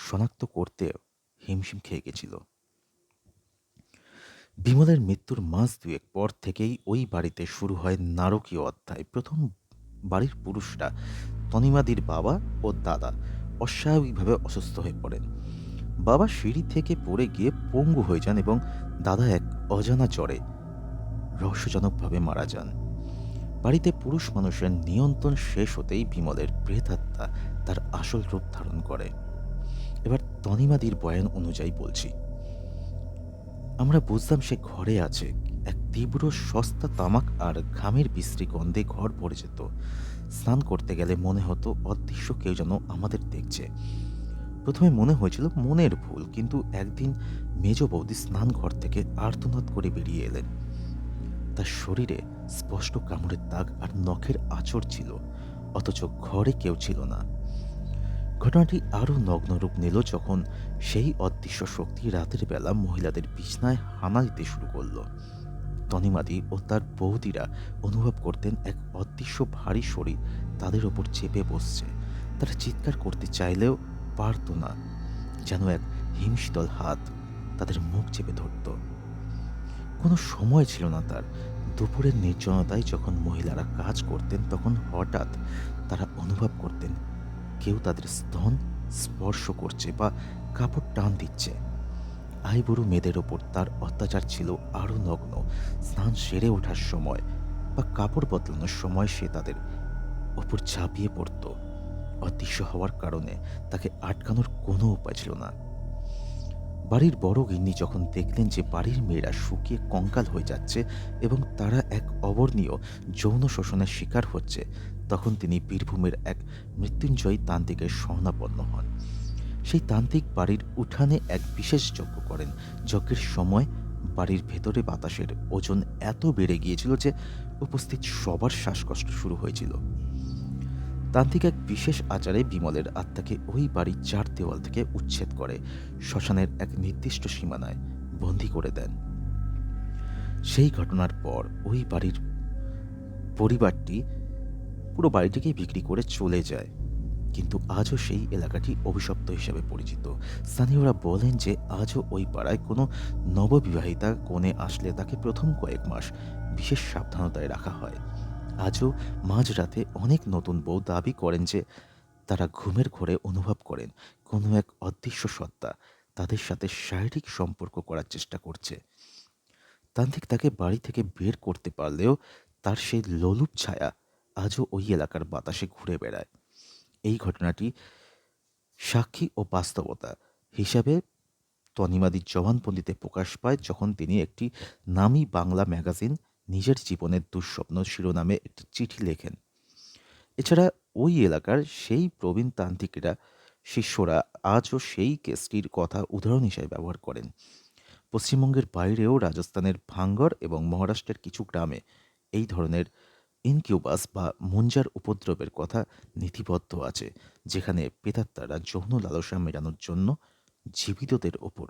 শনাক্ত করতে হিমশিম খেয়ে গেছিল। বিমলের মৃত্যুর মাস ২ পর থেকেই ওই বাড়িতে শুরু হয় নারকীয় অধ্যায়। প্রথম বাড়ির পুরুষরা, তনিমাদির বাবা ও দাদা, অস্বাভাবিকভাবে অসুস্থ হয়ে পড়েন। বাবা সিঁড়ি থেকে পড়ে গিয়ে পঙ্গু হয়ে যান এবং দাদা এক অজানা জ্বরে রহস্যজনকভাবে মারা যান। বাড়িতে পুরুষ মানুষের নিয়ন্ত্রণ শেষ হতেই বিমলের প্রেতাত্মা তার আসল রূপ ধারণ করে। এবার তনিমাদির বয়ান অনুযায়ী বলছি। আমরা বুঝলাম সে ঘরে আছে। এক তীব্র সস্তা তামাক আর ঘামের বিশ্রী গন্ধে ঘর ভরে যেত। স্নান করতে গেলে মনে হতো অদৃশ্য কেউ যেন আমাদের দেখছে। প্রথমে মনে হয়েছিল মনের ভুল, কিন্তু একদিন মেজ বৌদি স্নান ঘর থেকে আর্তনাদ করে বেরিয়ে এলেন। তার শরীরে স্পষ্ট কামড়ের দাগ আর নখের আঁচড় ছিল, অথচ ঘরে কেউ ছিল না। ঘটনাটি আরও নগ্ন রূপ নিল যখন সেই অদৃশ্য শক্তি রাতের বেলা মহিলাদের বিছনায় হানা দিতে শুরু করলো। তনিমাদি ও তার বৌদিরা অনুভব করতেন এক অদৃশ্য ভারী শরীর তাদের ওপর চেপে বসছে। তারা চিৎকার করতে চাইলেও পারত না, যেন এক হিমশীতল হাত তাদের মুখ চেপে ধরত। কোনো সময় ছিল না তার। দুপুরের নির্জনতায় যখন মহিলারা কাজ করতেন তখন হঠাৎ তারা অনুভব করতেন কেউ তাদের স্তন স্পর্শ করছে বা কাপড় টান দিচ্ছে। আইবুড়ো মেয়েদের ওপর তার অত্যাচার ছিল আরও নগ্ন। স্নান সেরে ওঠার সময় বা কাপড় বদলানোর সময় সে তাদের ওপর ঝাঁপিয়ে পড়ত। অদৃশ্য হওয়ার কারণে তাকে আটকানোর কোনো উপায় ছিল না। বাড়ির বড় গিন্নি যখন দেখলেন যে বাড়ির মেয়েরা শুকিয়ে কঙ্কাল হয়ে যাচ্ছে এবং তারা এক অবর্ণীয় যৌন শোষণের শিকার হচ্ছে, তখন তিনি বীরভূমের এক মৃত্যুঞ্জয়ী তান্ত্রিকের শরণাপন্ন হন। সেই তান্ত্রিক বাড়ির উঠানে এক বিশেষ যজ্ঞ করেন। যজ্ঞের সময় বাড়ির ভেতরে বাতাসের ওজন এত বেড়ে গিয়েছিল যে উপস্থিত সবার শ্বাসকষ্ট শুরু হয়েছিল। তান্ত্রিক এক বিশেষ আচারে বিমলের আত্মাকে ওই বাড়ির 4 দেওয়াল থেকে উচ্ছেদ করে শ্মশানের এক নির্দিষ্ট সীমানায় বন্দী করে দেন। সেই ঘটনার পর ওই বাড়ির পরিবারটি পুরো বাড়িটিকেই বিক্রি করে চলে যায়। কিন্তু আজও সেই এলাকাটি অভিশপ্ত হিসেবে পরিচিত। স্থানীয়রা বলেন যে আজও ওই পাড়ায় কোনো নববিবাহিতা কনে আসলে তাকে প্রথম কয়েক মাস বিশেষ সাবধানতায় রাখা হয়। আজও মাঝরাতে অনেক নতুন বউ দাবি করেন যে তারা ঘুমের ঘোরে অনুভব করেন কোনো এক অদৃশ্য সত্তা তাদের সাথে শারীরিক সম্পর্ক করার চেষ্টা করছে। তান্ত্রিক তাকে বাড়ি থেকে বের করতে পারলেও তার সেই লোলুপ ছায়া আজও ওই এলাকার বাতাসে ঘুরে বেড়ায়। এই ঘটনাটি সাক্ষী ও বাস্তবতা হিসাবে তনিমাদির জবানবন্দিতে প্রকাশ পায় যখন তিনি একটি নামী বাংলা ম্যাগাজিন নিজের জীবনের দুঃস্বপ্ন শিরোনামে একটি চিঠি লেখেন। এছাড়া ওই এলাকার সেই প্রবীণ তান্ত্রিকেরা শিষ্যরা আজও সেই কেসটির কথা উদাহরণ হিসেবে ব্যবহার করেন। পশ্চিমবঙ্গের বাইরেও রাজস্থানের ভাঙ্গর এবং মহারাষ্ট্রের কিছু গ্রামে এই ধরনের ইনকিউবাস বা মুঞ্জার উপদ্রবের কথা নীতিবদ্ধ আছে, যেখানে প্রেতাত্মারা যৌন লালসা মেটানোর জন্য জীবিতদের ওপর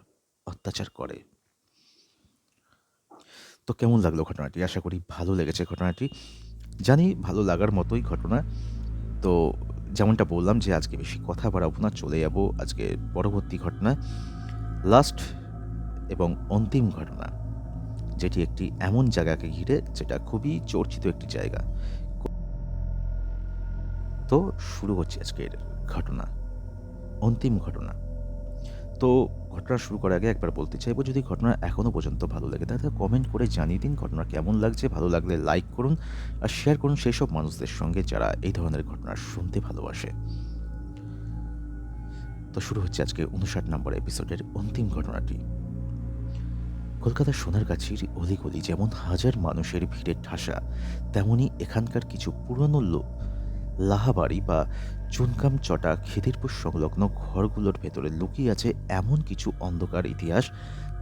অত্যাচার করে। তো কেমন লাগলো ঘটনাটি? আশা করি ভালো লেগেছে ঘটনাটি। জানি ভালো লাগার মতোই ঘটনা। তো যেমনটা বললাম যে আজকে বেশি কথা বাড়াবো না, চলে যাব আজকে পরবর্তী ঘটনা, লাস্ট এবং অন্তিম ঘটনা, যেটি একটি এমন জায়গাকে ঘিরে যেটা খুবই চর্চিত একটি জায়গা। তো শুরু হচ্ছে আজকের ঘটনা, অন্তিম ঘটনা। তো ঘটনা শুরু করার আগে একবার বলতে চাইবো, যদি ঘটনা এখনও পর্যন্ত ভালো লাগে তাহলে কমেন্ট করে জানিয়ে দিন ঘটনা কেমন লাগছে। ভালো লাগলে লাইক করুন আর শেয়ার করুন সেই সব মানুষদের সঙ্গে যারা এই ধরনের ঘটনা শুনতে ভালোবাসে। তো শুরু হচ্ছে আজকে 59 নম্বর এপিসোডের অন্তিম ঘটনাটি। কলকাতার সোনারগাছির অলিগলি যেমন হাজার মানুষের ভিড়ে ঠাসা, তেমনি এখানকার কিছু পুরনো লাহাবাড়ি বা চুনকাম চটা খিদিরপুর সংলগ্ন ঘরগুলোর ভেতরে লুকিয়ে আছে এমন কিছু অন্ধকার ইতিহাস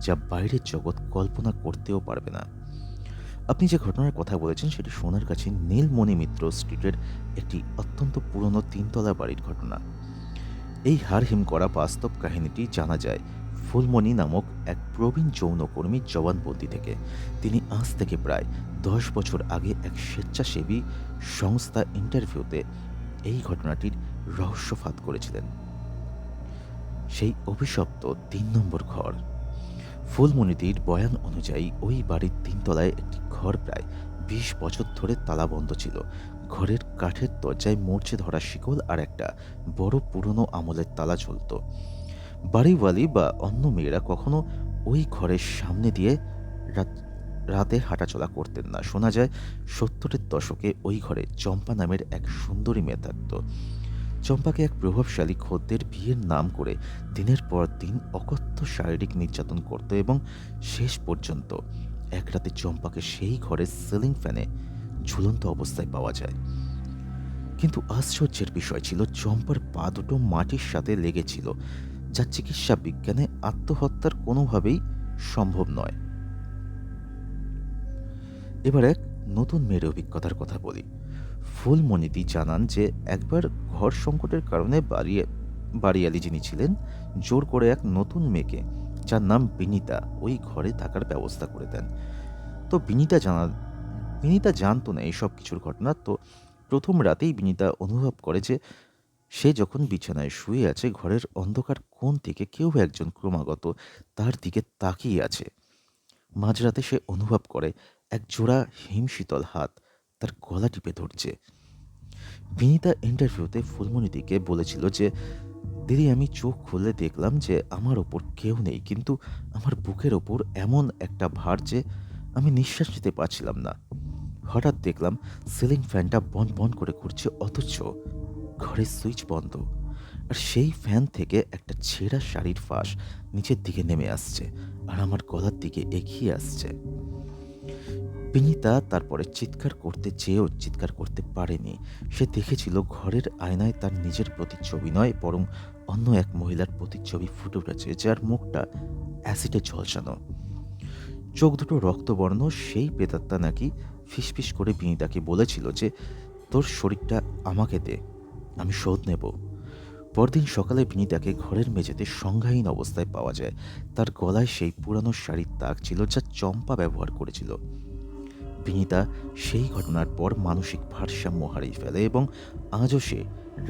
যা বাইরের জগৎ কল্পনা করতেও পারবে না। আপনি যে ঘটনার কথা বলেছেন সেটি সোনারগাছি নীলমণি মিত্র স্ট্রিটের একটি অত্যন্ত পুরনো 3 তলা বাড়ির ঘটনা। এই হাড়হিম করা বাস্তব কাহিনীটি জানা যায় ফুলমণি নামক এক প্রবীণ যৌনকর্মীর জবানবন্দি থেকে। তিনি আজ থেকে প্রায় 10 বছর আগে এক স্বেচ্ছাসেবী সংস্থা ইন্টারভিউতে এই ঘটনাটির রহস্যফাত করেছিলেন। সেই অভিশপ্ত 3 নম্বর ঘর। ফুলমণিদির বয়ান অনুযায়ী ওই বাড়ির 3 তলায় একটি ঘর প্রায় 20 বছর ধরে তালাবন্ধ ছিল। ঘরের কাঠের দরজায় মরচে ধরা শিকল আর একটা বড় পুরনো আমলের তালা ঝুলত। বাড়িওয়ালি বা অন্য মেয়েরা কখনো ওই ঘরের সামনে দিয়ে রাতে হাঁটাচলা করতেন না। শোনা যায় 70-এর দশকে ওই ঘরে চম্পা নামের এক সুন্দরী মেয়ে থাকত। চম্পাকে এক প্রভাবশালী খদ্দের বিয়ের নাম করে দিনের পর দিন অকথ্য শারীরিক নির্যাতন করত এবং শেষ পর্যন্ত এক রাতে চম্পাকে সেই ঘরের সিলিং ফ্যানে ঝুলন্ত অবস্থায় পাওয়া যায়। কিন্তু আশ্চর্যের বিষয় ছিল চম্পার পা দুটো মাটির সাথে লেগেছিল, যা চিকিৎসা বিজ্ঞানে আত্মহত্যার কোনোভাবেই সম্ভব নয়। এবার এক নতুন মেয়ের অভিজ্ঞতার কথা বলি। ফুলমণিদি জানান যে একবার ঘর সংকটের কারণে বাড়িয়ালি যিনি ছিলেন জোর করে এক নতুন মেয়েকে, যার নাম বিনিতা, ওই ঘরে থাকার ব্যবস্থা করে দেন। তো বিনিতা জানতো না এইসব কিছুর ঘটনা। তো প্রথম রাতেই বিনিতা অনুভব করে যে সে যখন বিছানায় শুয়ে আছে, ঘরের অন্ধকার কোণ থেকে কেউ একজন ক্রমাগত তার দিকে তাকিয়ে আছে। মাঝরাতে সে অনুভব করে এক জোড়া হিমশীতল হাত তার গলা টিপে ধরছে। বিনিতা ইন্টারভিউতে ফুলমণিদিকে বলেছিল যে, দিদি, আমি চোখ খুলে দেখলাম যে আমার ওপর কেউ নেই, কিন্তু আমার বুকের ওপর এমন একটা ভার যে আমি নিঃশ্বাস নিতে পারছিলাম না। হঠাৎ দেখলাম সিলিং ফ্যানটা বন বন করে ঘুরছে, অথচ ঘরের সুইচ বন্ধ। আর সেই ফ্যান থেকে একটা ছেঁড়া শাড়ির ফাঁস নিচের দিকে নেমে আসছে আর আমার গলার দিকে এগিয়ে আসছে। বিনিতা তারপরে চিৎকার করতে চেয়েও চিৎকার করতে পারেনি। সে দেখেছিল ঘরের আয়নায় তার নিজের প্রতিচ্ছবি নয়, বরং অন্য এক মহিলার প্রতিচ্ছবি ফুটে উঠেছে, যার মুখটা অ্যাসিডে ঝলসানো, চোখ দুটো রক্তবর্ণ। সেই প্রেতাত্মা নাকি ফিসফিস করে বিনিতাকে বলেছিল যে, তোর শরীরটা আমাকে দে, আমি শোধ নেব। পরদিন সকালে বিনিতাকে ঘরের মেঝেতে সংজ্ঞাহীন অবস্থায় পাওয়া যায়। তার গলায় সেই পুরানো শাড়ির দাগ ছিল যা চম্পা ব্যবহার করেছিল। বিনিতা সেই ঘটনার পর মানসিক ভারসাম্য হারিয়ে ফেলে এবং আজও সে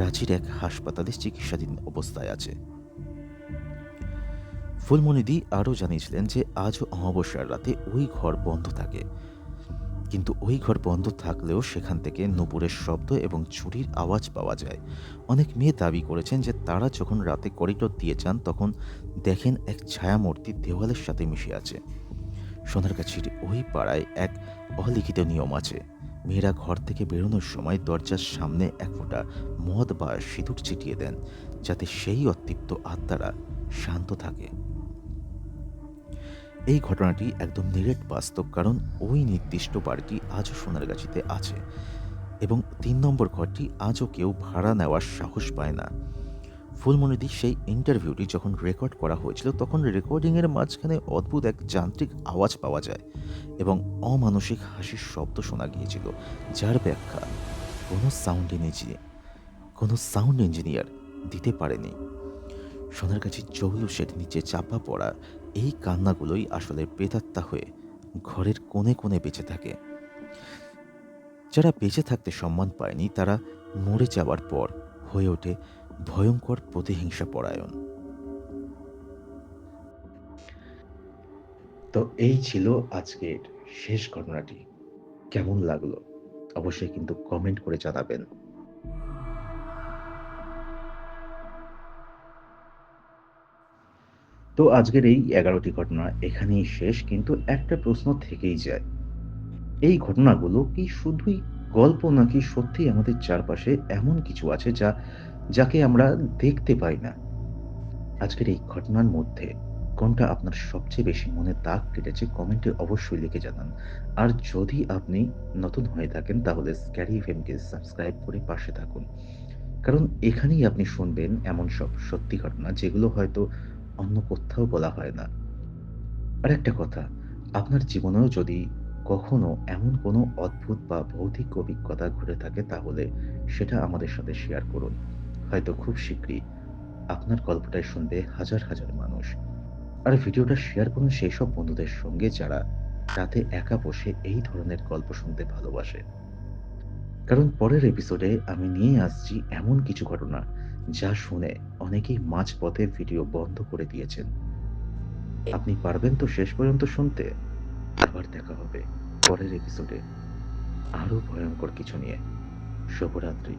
রাঁচির এক হাসপাতালে চিকিৎসাধীন অবস্থায় আছে। ফুলমণিদি আরও জানিয়েছিলেন যে আজও অমাবস্যার রাতে ওই ঘর বন্ধ থাকে, কিন্তু ওই ঘর বন্ধ থাকলেও সেখান থেকে নুপুরের শব্দ এবং ছুরির আওয়াজ পাওয়া যায়। অনেক মেয়ে দাবি করেছেন যে তারা যখন রাতে করিডোর দিয়ে যান, তখন দেখেন এক ছায়ামূর্তি দেওয়ালের সাথে মিশে আছে। সোনারগাছির ওই পাড়ায় এক অলিখিত নিয়ম আছে, মেয়েরা ঘর থেকে বেরোনোর সময় দরজার সামনে এক ফোঁটা মদ বা সিঁদুর ছিটিয়ে দেন, যাতে সেই অতৃপ্ত আত্মারা শান্ত থাকে। এই ঘটনাটি একদম নিরেট বাস্তব, কারণ ওই নির্দিষ্ট বাড়িটি আজও সোনারগাছিতে আছে এবং ৩ নম্বর ঘরটি আজও কেউ ভাড়া নেওয়ার সাহস পায় না। ফুলমণিদির সেই ইন্টারভিউটি যখন রেকর্ড করা হয়েছিল, তখন রেকর্ডিংয়ের মাঝখানে অদ্ভুত এক যান্ত্রিক আওয়াজ পাওয়া যায় এবং অমানসিক হাসির শব্দ শোনা গিয়েছিল, যার ব্যাখ্যা কোনো সাউন্ড ইঞ্জিনিয়ার দিতে পারেনি। সোনারগাছির জৌলুসের নিচে চাপা পড়া এই কান্নাগুলোই আসলে প্রেতাত্মা হয়ে ঘরের কোণে কোণে বেঁচে থাকে। যারা বেঁচে থাকতে সম্মান পায়নি, তারা মরে যাওয়ার পর হয়ে ওঠে ভয়ঙ্কর প্রতিহিংসা পরায়ণ। তো এই ছিল আজকের শেষ ঘটনাটি। কেমন লাগলো অবশ্যই কিন্তু কমেন্ট করে জানাবেন। তো আজকের এই 11টি ঘটনা এখানেই শেষ, কিন্তু একটা প্রশ্ন থেকেই যায়, এই ঘটনাগুলো কি শুধুই গল্প, নাকি সত্যিই আমাদের চারপাশে এমন কিছু আছে যাকে আমরা দেখতে পাই না? আজকের এই ঘটনার মধ্যে কোনটা আপনার সবচেয়ে বেশি মনে দাগ কেটেছে কমেন্টে অবশ্যই লিখে জানান। আর যদি আপনি নতুন হয়ে থাকেন তাহলে স্ক্যারি এফএমকে সাবস্ক্রাইব করে পাশে থাকুন, কারণ এখানেই আপনি শুনবেন এমন সব সত্যি ঘটনা যেগুলো হয়তো অন্য কোথাও বলা হয় না। আর একটা কথা, আপনার জীবনেও যদি কখনো এমন কোনো অদ্ভুত বা ভৌতিক অভিজ্ঞতা ঘটে থাকে তাহলে সেটা আমাদের সাথে শেয়ার করুন। হয়তো খুব শীঘ্রই আপনার গল্পটাই শুনবে হাজার হাজার মানুষ। আর ভিডিওটা শেয়ার করুন সেই সব বন্ধুদের সঙ্গে যারা রাতে একা বসে এই ধরনের গল্প শুনতে ভালোবাসে। কারণ পরের এপিসোডে আমি নিয়ে আসছি এমন কিছু ঘটনা যা শুনে অনেকেই মাঝপথে ভিডিও বন্ধ করে দিয়েছেন। আপনি পারবেন তো শেষ পর্যন্ত শুনতে? আবার দেখা হবে পরের এপিসোডে আরো ভয়ঙ্কর কিছু নিয়ে। শুভরাত্রি।